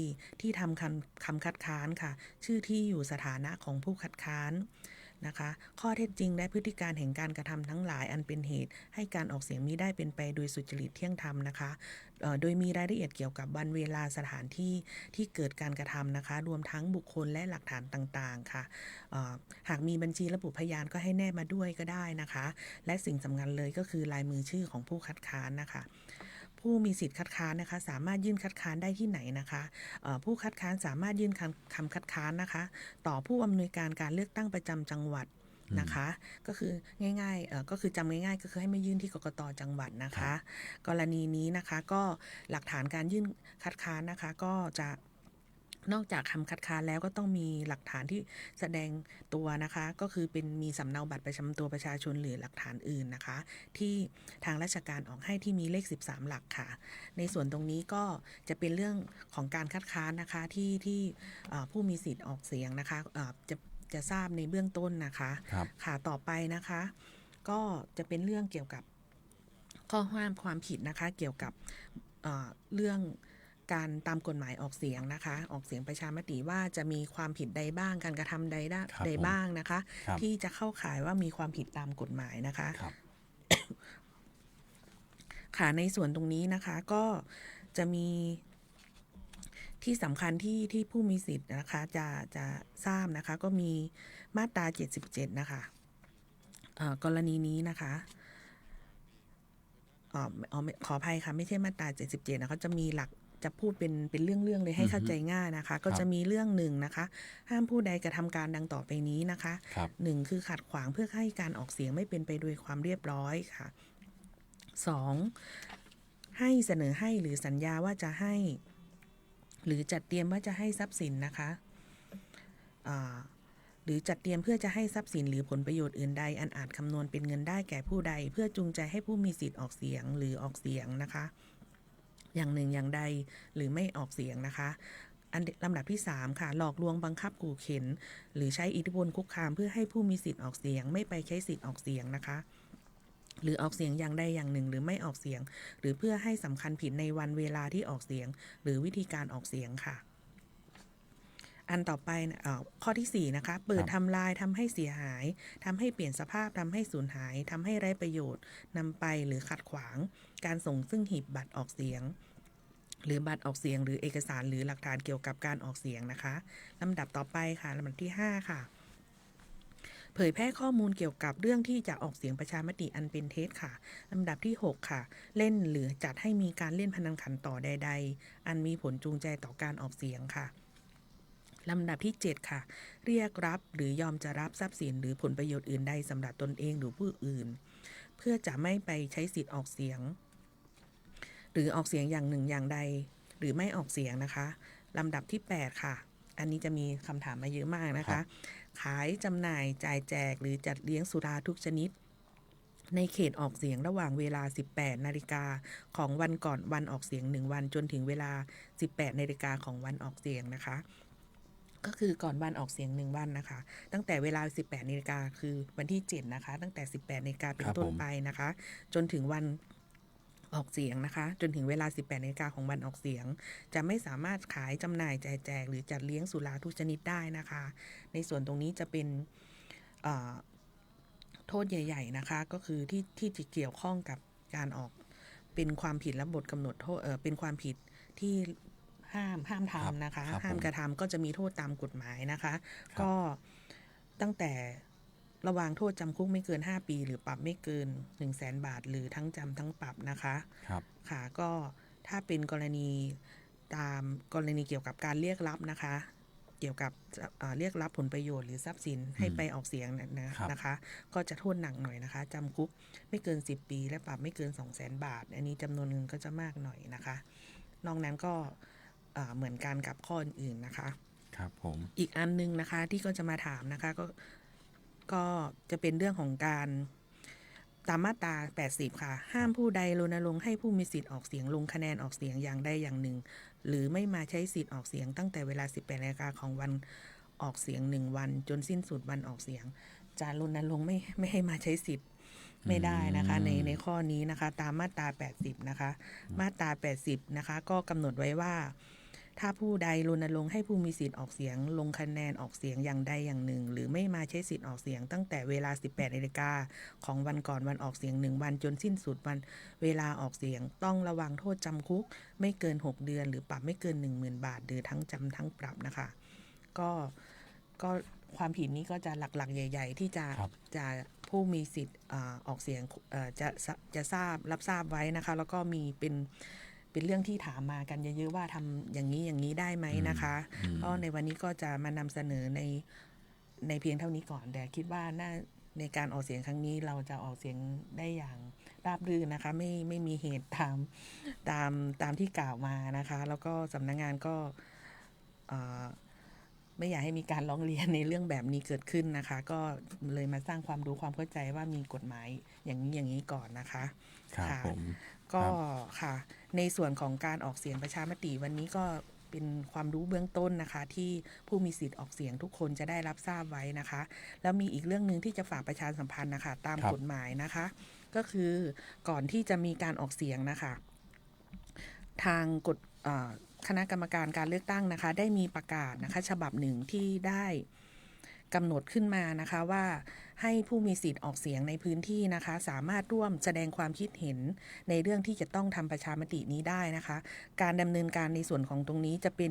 ที่ทำคำคัดค้านค่ะชื่อที่อยู่สถานะของผู้คัดค้านนะคะข้อเท็จจริงและพฤติการแห่งการกระทำทั้งหลายอันเป็นเหตุให้การออกเสียงมิได้เป็นไปโดยสุจริตเที่ยงธรรมนะคะโดยมีรายละเอียดเกี่ยวกับวันเวลาสถานที่ที่เกิดการกระทำนะคะรวมทั้งบุคคลและหลักฐานต่างๆค่ะหากมีบัญชีระบุพยานก็ให้แนบมาด้วยก็ได้นะคะและสิ่งสำคัญเลยก็คือลายมือชื่อของผู้คัดค้านนะคะผู้มีสิทธิ์คัดค้านนะคะสามารถยื่นคัดค้านได้ที่ไหนนะคะผู้คัดค้านสามารถยื่นคำคัดค้านนะคะต่อผู้อำนวยการการเลือกตั้งประจำจังหวัดนะคะก็คือง่ายๆก็คือจำง่ายๆก็คือให้ไม่ยื่นที่กกต.จังหวัดนะคะกรณีนี้นะคะก็หลักฐานการยื่นคัดค้านนะคะก็จะนอกจากคำคัดค้านแล้วก็ต้องมีหลักฐานที่แสดงตัวนะคะก็คือมีสำเนาบัตรประจำตัวประชาชนหรือหลักฐานอื่นนะคะที่ทางราชการออกให้ที่มีเลข13หลักค่ะในส่วนตรงนี้ก็จะเป็นเรื่องของการคัดค้านนะคะที่ผู้มีสิทธิ์ออกเสียงนะคะจะทราบในเบื้องต้นนะคะค่ะต่อไปนะคะก็จะเป็นเรื่องเกี่ยวกับข้อห้ามความผิดนะคะเกี่ยวกับเรื่องการตามกฎหมายออกเสียงนะคะออกเสียงประชามติว่าจะมีความผิดใดบ้างการกระทำใดบ้างนะคะที่จะเข้าข่ายว่ามีความผิดตามกฎหมายนะคะค่ะในส่วนตรงนี้นะคะก็จะมีที่สำคัญที่ผู้มีสิทธิ์นะคะจะทราบนะคะก็มีมาตรา77นะคะกรณีนี้นะคะขออภัยค่ะไม่ใช่มาตรา77นะคะจะมีหลักจะพูดเป็นเรื่องเลยให้เข้าใจง่ายนะคะก็จะมีเรื่องหนึ่งนะคะห้ามผู้ใดกระทำการดังต่อไปนี้นะคะ1คือขัดขวางเพื่อให้การออกเสียงไม่เป็นไปโดยความเรียบร้อยค่ะ2 ให้เสนอให้หรือสัญญาว่าจะให้หรือจัดเตรียมว่าจะให้ทรัพย์สินนะคะหรือจัดเตรียมเพื่อจะให้ทรัพย์สินหรือผลประโยชน์อื่นใดอันอาจคำนวณเป็นเงินได้แก่ผู้ใดเพื่อจูงใจให้ผู้มีสิทธิ์ออกเสียงหรือออกเสียงนะคะอย่างหนึ่งอย่างใดหรือไม่ออกเสียงนะคะลำดับที่3ค่ะหลอกลวงบังคับขู่เข็นหรือใช้อิทธิพลคุกคามเพื่อให้ผู้มีสิทธิ์ออกเสียงไม่ไปใช้สิทธิ์ออกเสียงนะคะหรือออกเสียงอย่างใดอย่างหนึ่งหรือไม่ออกเสียงหรือเพื่อให้สำคัญผิดในวันเวลาที่ออกเสียงหรือวิธีการออกเสียงค่ะอันต่อไปข้อที่4นะคะเปิดทำลายทำให้เสียหายทำให้เปลี่ยนสภาพทำให้สูญหายทำให้ไร้ประโยชน์นำไปหรือขัดขวางการส่งซึ่งหีบบัตรออกเสียงหรือบัตรออกเสียงหรือเอกสารหรือหลักฐานเกี่ยวกับการออกเสียงนะคะลำดับต่อไปค่ะลำดับที่5ค่ะเผยแพร่ข้อมูลเกี่ยวกับเรื่องที่จะออกเสียงประชามติอันเป็นเท็จค่ะลำดับที่6ค่ะเล่นหรือจัดให้มีการเล่นพนันขันต่อใดๆอันมีผลจูงใจต่อการออกเสียงค่ะลำดับที่7ค่ะเรียกรับหรือยอมจะรับทรัพย์สินหรือผลประโยชน์อื่นใดสำหรับตนเองหรือผู้อื่นเพื่อจะไม่ไปใช้สิทธิ์ออกเสียงหรือออกเสียงอย่างหนึ่งอย่างใดหรือไม่ออกเสียงนะคะลำดับที่8ค่ะอันนี้จะมีคำถามมาเยอะมากนะคะขายจำหน่ายจ่ายแจกหรือจัดเลี้ยงสุราทุกชนิดในเขตออกเสียงระหว่างเวลา 18 นาฬิกาของวันก่อนวันออกเสียง1วันจนถึงเวลา 18 นาฬิกาของวันออกเสียงนะคะก็คือก่อนวันออกเสียง1วันนะคะตั้งแต่เวลา 18 นาฬิกาคือวันที่7นะคะตั้งแต่ 18 นาฬิกาเป็นต้นไปนะคะจนถึงวันออกเสียงนะคะจนถึงเวลา 18 นาฬิกาของวันออกเสียงจะไม่สามารถขายจำหน่ายจ่ายแจกหรือจัดเลี้ยงสุราทุกชนิดได้นะคะในส่วนตรงนี้จะเป็นโทษใหญ่ๆนะคะก็คือที่จะเกี่ยวข้องกับการออกเป็นความผิดและบทกำหนดโทษเป็นความผิดที่ห้ามทำนะคะห้ามกระทำก็จะมีโทษตามกฎหมายนะคะก็ตั้งแต่ระวางโทษจำคุกไม่เกิน5ปีหรือปรับไม่เกิน 100,000 บาทหรือทั้งจำทั้งปรับนะคะค่ะก็ถ้าเป็นกรณีตามกรณีเกี่ยวกับการเรียกรับนะคะเกี่ยวกับเรียกรับผลประโยชน์หรือทรัพย์สินให้ไปออกเสียงนะคะก็จะโทษหนักหน่อยนะคะจำคุกไม่เกิน10ปีและปรับไม่เกิน 200,000 บาทอันนี้จำนวนเงินก็จะมากหน่อยนะคะนอกนั้นก็เหมือนกันกับข้ออื่นๆนะคะครับผมอีกอันนึงนะคะที่ก็จะมาถามนะคะก็จะเป็นเรื่องของการตามมาตรา80ค่ะห้ามผู้ใดรณรงค์ให้ผู้มีสิทธิ์ออกเสียงลงคะแนนออกเสียงอย่างใดอย่างหนึ่งหรือไม่มาใช้สิทธิ์ออกเสียงตั้งแต่เวลา 18 นาฬิกาของวันออกเสียง1วันจนสิ้นสุดวันออกเสียงจะรณรงค์ไม่ให้มาใช้สิทธิ์ไม่ได้นะคะในข้อนี้นะคะตามมาตรา80นะคะมาตรา80นะคะก็กำหนดไว้ว่าถ้าผู้ใดรณรงค์ให้ผู้มีสิทธิ์ออกเสียงลงคะแนนออกเสียงอย่างใดอย่างหนึ่งหรือไม่มาใช้สิทธิ์ออกเสียงตั้งแต่เวลา 18 นาฬิกาของวันก่อนวันออกเสียง1วันจนสิ้นสุดวันเวลาออกเสียงต้องระวังโทษจำคุกไม่เกิน6เดือนหรือปรับไม่เกิน 10,000 บาทหรือทั้งจำทั้งปรับนะคะก็ความผิดนี้ก็จะหลักๆใหญ่ๆที่จะผู้มีสิทธิ์ออกเสียงจะรับทราบไว้นะคะแล้วก็มีเป็นเรื่องที่ถามมากันเยอะๆว่าทำอย่างนี้ได้ไหมนะคะก็ในวันนี้ก็จะมานำเสนอในเพียงเท่านี้ก่อนแต่คิดว่าในการออกเสียงครั้งนี้เราจะออกเสียงได้อย่างราบรื่นนะคะไม่มีเหตุตามที่กล่าวมานะคะแล้วก็สำนักงานก็ไม่อยากให้มีการร้องเรียนในเรื่องแบบนี้เกิดขึ้นนะคะก็เลยมาสร้างความรู้ความเข้าใจว่ามีกฎหมายอย่างนี้ก่อนนะคะค่ะก็ค่ะในส่วนของการออกเสียงประชามติวันนี้ก็เป็นความรู้เบื้องต้นนะคะที่ผู้มีสิทธิ์ออกเสียงทุกคนจะได้รับทราบไว้นะคะแล้วมีอีกเรื่องนึงที่จะฝากประชาสัมพันธ์นะคะตามกฎหมายนะคะก็คือก่อนที่จะมีการออกเสียงนะคะทางคณะกรรมการการเลือกตั้งนะคะได้มีประกาศนะคะฉบับหนึ่งที่ได้กำหนดขึ้นมานะคะว่าให้ผู้มีสิทธิ์ออกเสียงในพื้นที่นะคะสามารถร่วมแสดงความคิดเห็นในเรื่องที่จะต้องทำประชามตินี้ได้นะคะการดำเนินการในส่วนของตรงนี้จะเป็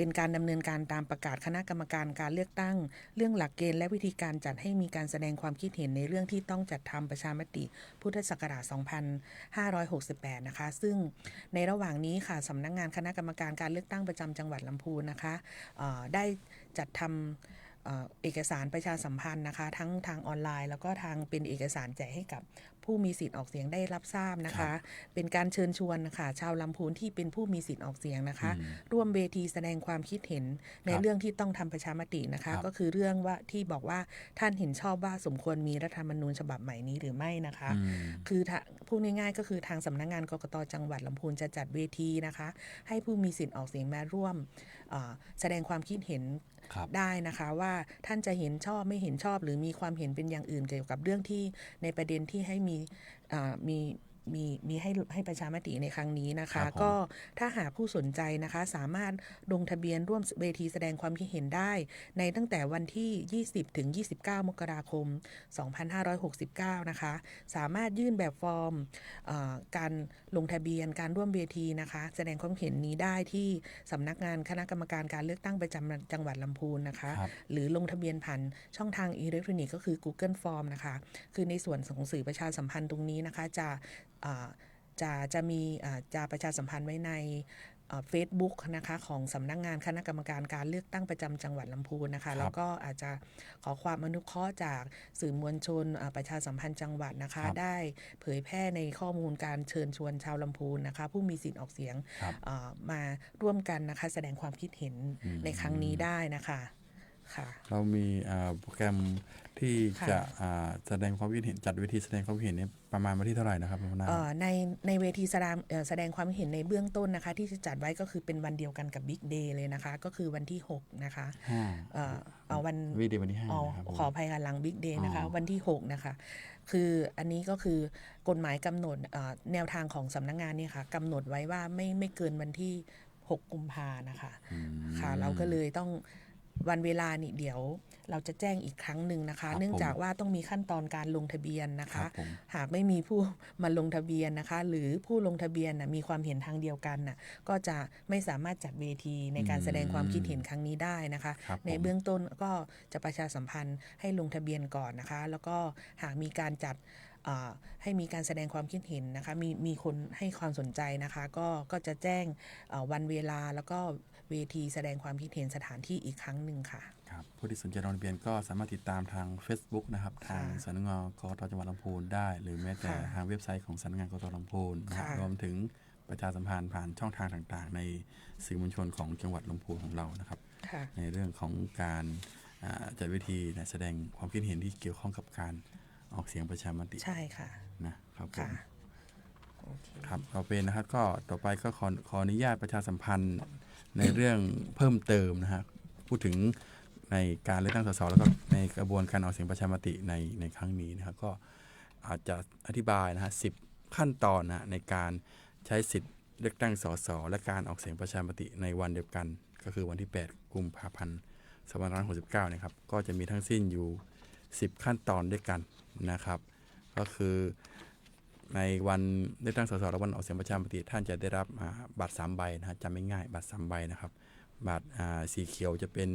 นการดำเนินการตามประกาศคณะกรรมการการเลือกตั้งเรื่องหลักเกณฑ์และวิธีการจัดให้มีการแสดงความคิดเห็นในเรื่องที่ต้องจัดทำประชามติพุทธศักราช 2568 นะคะซึ่งในระหว่างนี้ค่ะสำนักงานคณะกรรมการการเลือกตั้งประจำจังหวัดลำพูนนะคะได้จัดทำเอกสารประชาสัมพันธ์นะคะทั้งทางออนไลน์แล้วก็ทางเป็นเอกสารแจกให้กับ ผู้มีสิทธิ์ออกเสียงได้รับทราบนะคะ เป็นการเชิญชวนนะคะชาวลำพูนที่เป็นผู้มีสิทธิ์ออกเสียงนะคะ ร่วมเวทีแสดงความคิดเห็นในเรื่องที่ต้องทำประชามตินะคะ ก็คือเรื่องว่าที่บอกว่าท่านเห็นชอบว่าสมควรมีรัฐธรรมนูญฉบับใหม่นี้หรือไม่นะคะ คือพูดง่ายๆก็คือทางสำนักงานกกต.จังหวัดลำพูนจะจัดเวทีนะคะให้ผู้มีสิทธิ์ออกเสียงมาร่วมแสดงความคิดเห็นได้นะคะว่าท่านจะเห็นชอบไม่เห็นชอบหรือมีความเห็นเป็นอย่างอื่นเกี่ยวกับเรื่องที่ในประเด็นที่ให้มีให้ประชามติในครั้งนี้นะคะก็ถ้าหากผู้สนใจนะคะสามารถลงทะเบียนร่วมเวทีแสดงความคิดเห็นได้ในตั้งแต่วันที่20ถึง29มกราคม2569นะคะสามารถยื่นแบบฟอร์มการลงทะเบียนการร่วมเวทีนะคะแสดงความเห็นนี้ได้ที่สำนักงานคณะกรรมการการเลือกตั้งประจำจังหวัดลำพูนนะคะหรือลงทะเบียนผ่านช่องทางอิเล็กทรอนิกส์ก็คือ Google Form นะคะคือในส่วนของสื่อประชาสัมพันธ์ตรงนี้นะคะจะมีจะประชาสัมพันธ์ไว้ในFacebook นะคะของสำนักงานคณะกรรมการการเลือกตั้งประจำจังหวัดลำพูนนะคะแล้วก็อาจจะขอความอนุเคราะห์จากสื่อมวลชนประชาสัมพันธ์จังหวัดนะคะได้เผยแพร่ในข้อมูลการเชิญชวนชาวลำพูนนะคะผู้มีสิทธิ์ออกเสียงมาร่วมกันนะคะแสดงความคิดเห็นในครั้งนี้ได้นะคะเรามีโปรแกรมที่จะแสดงความคิดเห็นจัดเวทีแสดงความคิดเห็นเนี่ยประมาณวันที่เท่าไหร่นะครับในเวทีแสดงความเห็นในเบื้องต้นนะคะที่จะจัดไว้ก็คือเป็นวันเดียวกันกับ Big Day เลยนะคะก็คือวันที่6นะคะวัน Big Day วันที่5ขออภัยค่ะหลัง Big Day นะคะวันที่6นะคะคืออันนี้ก็คือกฎหมายกำหนดแนวทางของสำนักงานเนี่ยค่ะกำหนดไว้ว่าไม่เกินวันที่6กุมภานะคะค่ะเราก็เลยต้องวันเวลานี่เดี๋ยวเราจะแจ้งอีกครั้งหนึ่งนะคะเนื่องจากว่าต้องมีขั้นตอนการลงทะเบียนนะคะหากไม่มีผู้มาลงทะเบียนนะคะหรือผู้ลงทะเบียนมีความเห็นทางเดียวกันก็จะไม่สามารถจัดเวทีในการแสดงความคิดเห็นครั้งนี้ได้นะคะในเบื้องต้นก็จะประชาสัมพันธ์ให้ลงทะเบียนก่อนนะคะแล้วก็หากมีการจัดให้มีการแสดงความคิดเห็นนะคะมีคนให้ความสนใจนะคะก็จะแจ้งวันเวลาแล้วก็เวทีแสดงความคิดเห็นสถานที่อีกครั้งหนึ่งค่ะครับผู้ที่สนใจลงทะเบียนก็สามารถติดตามทาง Facebook นะครับทางสำนักงานกกต.จังหวัดลำพูนได้หรือแม้แต่ทางเว็บไซต์ของสำนักงานกกต.ลำพูนรวมถึงประชาสัมพันธ์ผ่านช่องทางต่างๆในสื่อมวลชนของจังหวัดลำพูนของเรานะครับในเรื่องของการจัดเวทีแสดงความคิดเห็นที่เกี่ยวข้องกับการออกเสียงประชามติใช่ค่ะนะครับผมครับต่อไปนะครับก็ต่อไปก็ขออนุญาตประชาสัมพันธ์ในเรื่องเพิ่มเติมนะฮะพูดถึงในการเลือกตั้งสสแล้วก็ในกระบวนการออกเสียงประชามติในครั้งนี้นะครับก็อาจจะอธิบายนะฮะ10 ขั้นตอนนะในการใช้สิทธิ์เลือกตั้งสสและการออกเสียงประชามติในวันเดียวกันก็คือวันที่8กุมภาพันธ์2569นะครับก็จะมีทั้งสิ้นอยู่10 ขั้นตอนด้วยกันนะครับก็คือในวันเลือกตั้งสสและวันออกเสียงประชามติท่านจะได้รับบัตร3 ใบนะฮะจำไม่ง่ายบัตร3 ใบนะครับบัตรสีเขียวจะเป็น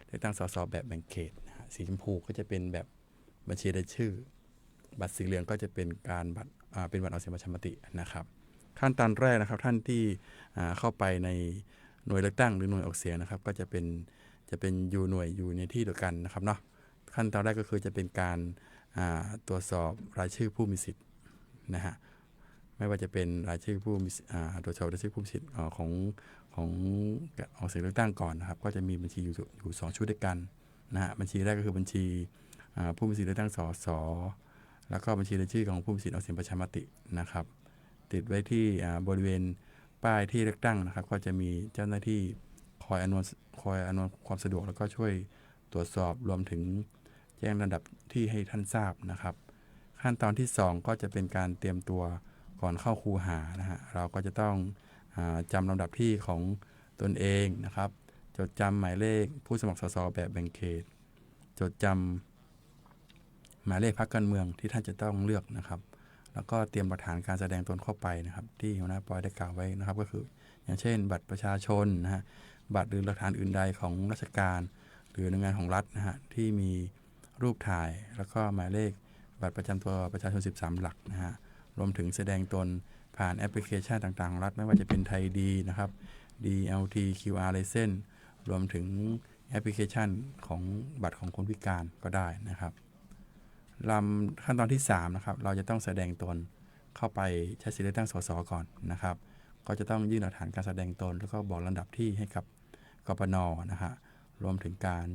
เลือกตั้งสสแบบแบ่งเขตนะฮะสีชมพูก็จะเป็นแบบบัญชีรายชื่อบัตรสีเหลืองก็จะเป็นการบัตรเป็นวันออกเสียงประชามตินะครับขั้นตอนแรกนะครับท่านที่เข้าไปในหน่วยเลือกตั้งหรือหน่วยออกเสียงนะครับก็จะเป็นอยู่หน่วยอยู่ในที่เดียวกันนะครับเนาะขั้นตอนแรกก็คือจะเป็นการตรวจสอบรายชื่อผู้มีสิทธิ์นะฮะไม่ว่าจะเป็นรายชื่อผู้มีตรวจสอบรายชื่อผู้มีสิทธิ์ของออกเสียงเลือกตั้งก่อนนะครับก็จะมีบัญชีอยู่2 ชุดด้วยกันนะฮะบัญชีแรกก็คือบัญชีผู้มีสิทธิ์เลือกตั้งสสแล้วก็บัญชีรายชื่อของผู้มีสิทธิ์ออกเสียงประชามตินะครับติดไว้ที่บริเวณป้ายที่เลือกตั้งนะครับก็จะมีเจ้าหน้าที่คอยอำนวยความสะดวกแล้วก็ช่วยตรวจสอบรวมถึงแจ้งลำดับที่ให้ท่านทราบนะครับขั้นตอนที่2ก็จะเป็นการเตรียมตัวก่อนเข้าคูหานะฮะเราก็จะต้องจำลำดับที่ของตนเองนะครับจดจำหมายเลขผู้สมัครสสแบบแบ่งเขตจดจำหมายเลขพรรคการเมืองที่ท่านจะต้องเลือกนะครับแล้วก็เตรียมหลักฐานการแสดงตนเข้าไปนะครับที่หัวหน้าปอยได้กล่าวไว้นะครับก็คืออย่างเช่นบัตรประชาชนนะฮะบัตรหรือหลักฐานอื่นใดของราชการหรือหน่วยงานของรัฐนะฮะที่มีรูปถ่ายแล้วก็หมายเลขบัตรประจำตัวประชาชน13 หลักนะฮะรวมถึงแสดงตนผ่านแอปพลิเคชันต่างๆของรัฐไม่ว่าจะเป็นไทยดีนะครับ DLT QR License รวมถึงแอปพลิเคชันของบัตรของคนพิการก็ได้นะครับ ขั้นตอนที่3นะครับเราจะต้องแสดงตนเข้าไปใช้สิทธิเลือกตั้งสสก่อนนะครับก็จะต้องยื่นหลักฐานการแสดงตนแล้วก็บอกลำดับที่ให้กับกปน.นะฮะรวมถึงการ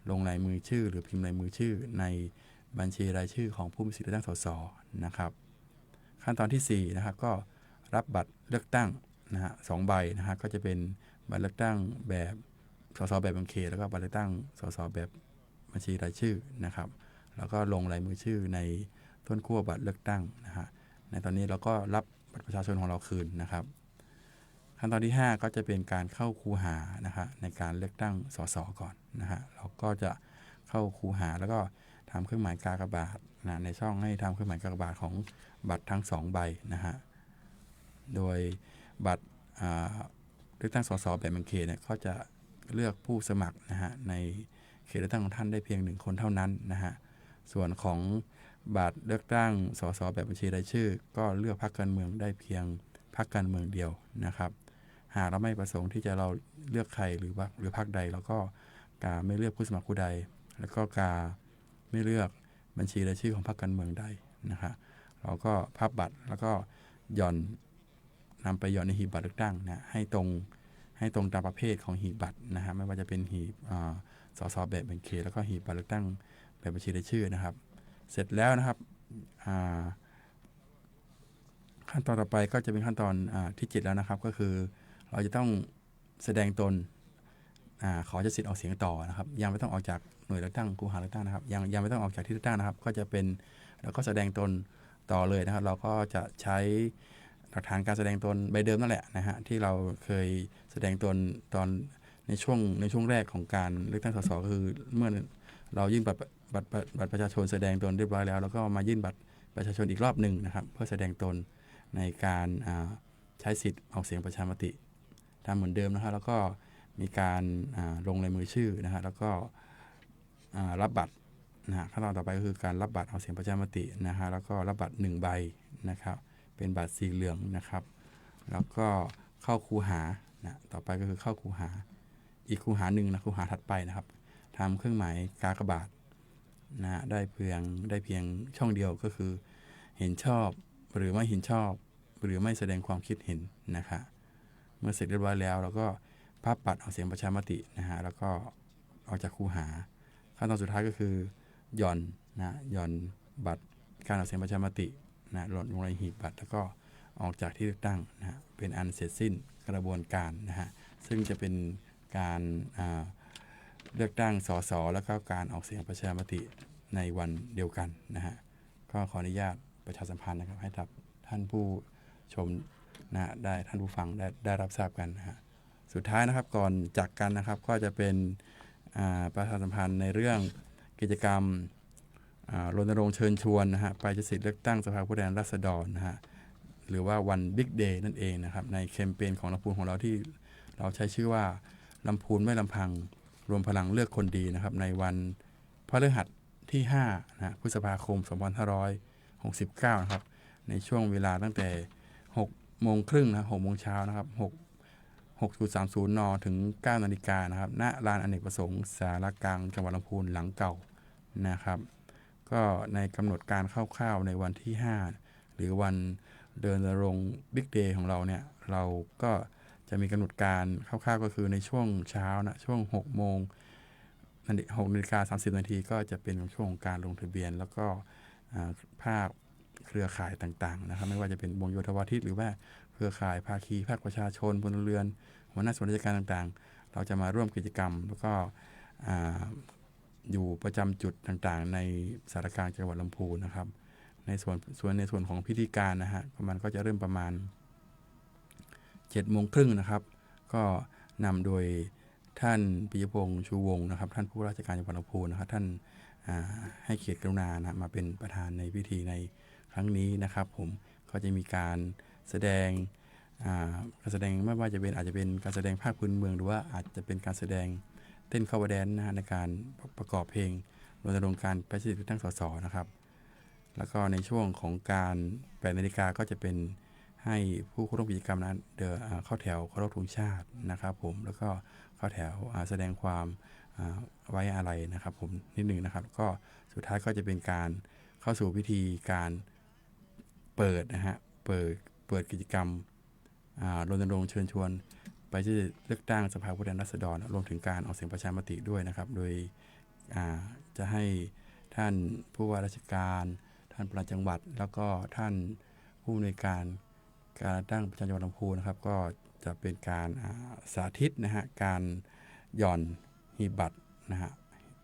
ลงลายมือชื่อหรือพิมพ์ลายมือชื่อในบัญชีรายชื่อของผู้มีสิทธิเลือกตั้งสสนะครับขั้นตอนที่4นะครับก็รับบัตรเลือกตั้งนะฮะ2 ใบนะฮะก็จะเป็นบัตรเลือกตั้งแบบสสแบบบังเขตแล้วก็บัตรเลือกตั้งสสแบบบัญชีรายชื่อนะครับแล้วก็ลงลายมือชื่อในต้นขั้วบัตรเลือกตั้งนะฮะในตอนนี้เราก็รับบัตรประชาชนของเราคืนนะครับขั้นตอนที่5ก็จะเป็นการเข้าคูหานะฮะในการเลือกตั้งสสก่อนนะฮะเราก็จะเข้าคูหาแล้วก็ทำเครื่องหมายกากบาทนะในช่องให้ทำเครื่องหมายกากบาทของบัตรทั้ง2 ใบนะฮะโดยบัตรเลือกตั้งสสแบบแบ่งเขตเนี่ยก็จะเลือกผู้สมัครนะฮะในเขตเลือกตั้งของท่านได้เพียง1 คนเท่านั้นนะฮะส่วนของบัตรเลือกตั้งสสแบบบัญชีรายชื่อก็เลือกพรรคการเมืองได้เพียงพรรคการเมืองเดียวนะครับหากเราไม่ประสงค์ที่จะเราเลือกใครหรือพรรคใดเราก็กาไม่เลือกผู้สมัครผู้ใดแล้วก็กาไม่เลือกบัญชีรายชื่อของพรรคการเมืองใดนะครับเราก็พับบัตรแล้วก็นำไปหย่อนในหีบบัตรเลือกตั้งนะให้ตรงตามประเภทของหีบบัตรนะฮะไม่ว่าจะเป็นหีบสสแบบแบ่งเขตแล้วก็หีบบัตรเลือกตั้งแบบบัญชีรายชื่อนะครับเสร็จแล้วนะครับขั้นตอนต่อไปก็จะเป็นขั้นตอนที่7แล้วนะครับก็คือเราจะต้องแสดงตนขอใช้สิทธิ์ออกเสียงต่อนะครับยังไม่ต้องออกจากหน่วยเลือกตั้งคูหาเลือกตั้งนะครับยังไม่ต้องออกจากที่เลือกตั้งนะครับก็จะเป็นเราก็แสดงตนต่อเลยนะครับเราก็จะใช้หลักฐานการแสดงตนใบเดิมนั่นแหละนะฮะที่เราเคยแสดงตนตอนในช่วงแรกของการเลือกตั้งสสก็คือเมื่อเรายื่นบัตรประชาชนแสดงตนเรียบร้อยแล้วแล้วก็มายื่นบัตรประชาชนอีกรอบหนึ่งนะครับเพื่อแสดงตนในการใช้สิทธิ์ออกเสียงประชามติตามเหมือนเดิมนะครับแล้วก็มีการลงลายมือชื่อนะฮะแล้วก็รับบัตรนะฮะขั้นตอนต่อไปก็คือการรับบัตรออกเสียงประชามตินะฮะแล้วก็รับบัตร1 ใบนะครับเป็นบัตรสีเหลืองนะครับแล้วก็เข้าคูหานะต่อไปก็คือเข้าคูหาอีกคูหาหนึ่งนะคูหาถัดไปนะครับทำเครื่องหมายกากบาทนะได้เพียงช่องเดียวก็คือเห็นชอบหรือไม่เห็นชอบหรือไม่แสดงความคิดเห็นนะคะเมื่อเสร็จเรียบร้อยแล้วเราก็พับบัตรออกเสียงประชามตินะฮะแล้วก็ออกจากคูหาขั้นตอนสุดท้ายก็คือหย่อนบัตรการออกเสียงประชามตินะหล่นลงในหีบบัตรแล้วก็ออกจากที่เลือกตั้งนะฮะเป็นอันเสร็จสิ้นกระบวนการนะฮะซึ่งจะเป็นการเลือกตั้งสสแล้วก็การออกเสียงประชามติในวันเดียวกันนะฮะก็ขออนุญาตประชาสัมพันธ์นะครับให้ท่านผู้ชมนะได้ท่านผู้ฟังได้รับทราบกันนะฮะสุดท้ายนะครับก่อนจากกันนะครับก็จะเป็นประชาสัมพันธ์ในเรื่องกิจกรรมรณรงค์เชิญชวนนะฮะไปใช้สิทธิเลือกตั้งสภาผู้แทนราษฎรนะฮะหรือว่าวันบิ๊กเดย์นั่นเองนะครับในแคมเปญของลำพูนของเราที่เราใช้ชื่อว่าลำพูนไม่ลำพังรวมพลังเลือกคนดีนะครับในวันพฤหัสที่5นะพฤษภาคม2569นะครับในช่วงเวลาตั้งแต่6 โมงครึ่งนะ6 โมงเช้านะครับ6:30 น.ถึง 9 นาฬิกานะครับณลานอเนกประสงค์สารกลางจังหวัดลำพูนหลังเก่านะครับก็ในกำหนดการคร่าวๆในวันที่5หรือวันเดินรณรงค์บิ๊กเดย์ของเราเนี่ยเราก็จะมีกำหนดการคร่าวๆก็คือในช่วงเช้านะช่วง6:30 นาทีก็จะเป็นช่วงของการลงทะเบียนแล้วก็ภาคเครือข่ายต่างๆนะครับไม่ว่าจะเป็นวงโยธวาทิตหรือว่าเครือข่ายภาคีภาคประชาชนพลเรือนหัวหน้าส่วนราชการต่างๆเราจะมาร่วมกิจกรรมแล้วก็อยู่ประจำจุดต่างๆในสารกลางจังหวัดลำพูนนะครับในส่วนของพิธีการนะฮะมันก็จะเริ่มประมาณ 7 โมงครึ่งนะครับก็นำโดยท่านปิยพงษ์ชูวงศ์นะครับท่านผู้ว่าราชการจังหวัดลำพูนนะครับท่านให้เกียรติกรุณานะมาเป็นประธานในพิธีในครั้งนี้นะครับผมก็จะมีการแสดงไม่ว่าจะเป็นอาจจะเป็นการแสดงภาคพื้นเมืองหรือว่าอาจจะเป็นการแสดงเต้นcover danceนะฮะในการประกอบเพลงรณรงค์การไปใช้สิทธิเลือกตั้งสสนะครับแล้วก็ในช่วงของการ8 นาฬิกาก็จะเป็นให้ผู้เข้าร่วมกิจกรรมนั้นเข้าแถวเคารพธงชาตินะครับผมแล้วก็เข้าแถวแสดงความไว้อาลัยนะครับผมนิดหนึ่งนะครับก็สุดท้ายก็จะเป็นการเข้า เข้าสู่พิธีการเปิดนะฮะเปิดกิจกรรมรณรงค์เชิญชวนไปที่เลือกตั้งสภาผู้แทนราษฎรรวมถึงการออกเสียงประชามติด้วยนะครับโดยจะให้ท่านผู้ว่าราชการท่านปลัดจังหวัดแล้วก็ท่านผู้อำนวยการตั้งประชาจังหวัดลำพูนนะครับก็จะเป็นการสาธิตนะฮะการหย่อนหีบบัตรนะฮะ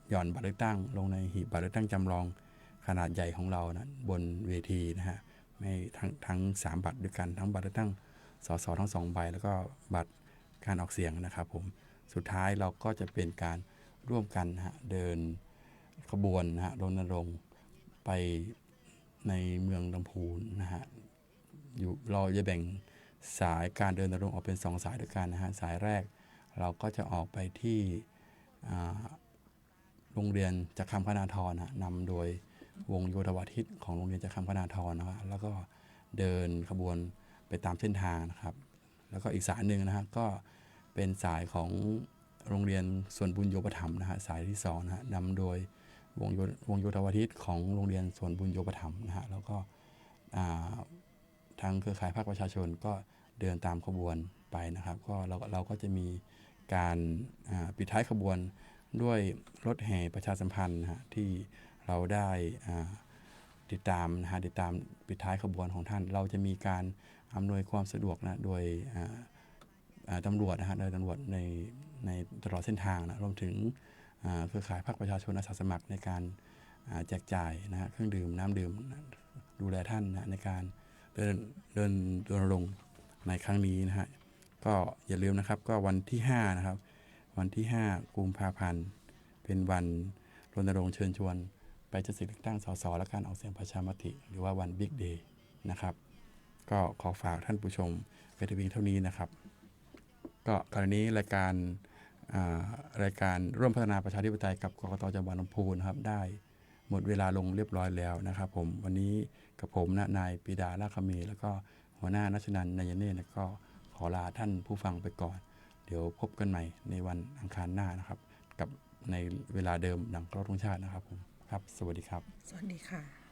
หย่อนบัตรเลือกตั้งลงในหีบบัตรเลือกตั้งจำลองขนาดใหญ่ของเรานะบนเวทีนะฮะไม่ทั้ง3บัตรด้วยกันทั้งบัตรเลือกตั้งสสทั้ง2ใบแล้วก็บัตรการออกเสียงนะครับผมสุดท้ายเราก็จะเป็นการร่วมกันนะฮะเดินขบวนนะฮะรณรงค์ไปในเมืองลำพูนนะฮะเราจะแบ่งสายการเดินรณรงค์ออกเป็น2สายด้วยกันนะฮะสายแรกเราก็จะออกไปที่โรงเรียนจักรคำพนาธรนำโดยวงโยธวาทิตของโรงเรียนจักรคำพนาธรนะครับแล้วก็เดินขบวนไปตามเส้นทางนะครับแล้วก็อีกสายหนึ่งนะฮะก็เป็นสายของโรงเรียนส่วนบุญโยปถัมภ์นะฮะสายที่2นะฮะนำโดยวงโยธวาทิตของโรงเรียนส่วนบุญโยปถัมภ์นะฮะแล้วก็ทางเครือข่ายภาคประชาชนก็เดินตามขบวนไปนะครับก็เราก็จะมีการปิดท้ายขบวนด้วยรถแห่ประชาสัมพันธ์นะฮะที่เราได้ติดตามปิดท้ายขบวนของท่านเราจะมีการอำนวยความสะดวกนะโดยตำรวจนะฮะโดยตำรวจในตลอดเส้นทางนะรวมถึงเครือข่ายภาคประชาชนอาสาสมัครในการแจกจ่ายนะฮะเครื่องดื่มน้ำดื่มดูแลท่านนะในการเดินรณรงค์ในครั้งนี้นะฮะก็อย่าลืมนะครับก็วันที่5นะครับวันที่5กุมภาพันธ์เป็นวันรณรงค์เชิญชวนไปใช้สิทธิเลือกตั้งสสและการออกเสียงประชามติหรือว่าวันบิ๊กเดย์นะครับก็ขอฝากท่านผู้ชมไปเพียงเท่านี้นะครับก็กรณีรายการร่วมพัฒนาประชาธิปไตยกับกกต.จังหวัดลำพูนครับได้หมดเวลาลงเรียบร้อยแล้วนะครับผมวันนี้กับผมนายปรีดาลาคเมแล้วก็หัวหน้านัชนันท์นายเนตรก็ขอลาท่านผู้ฟังไปก่อนเดี๋ยวพบกันใหม่ในวันอังคารหน้านะครับกับในเวลาเดิมหลังเคารพธงชาตินะครับผมครับสวัสดีครับสวัสดีค่ะ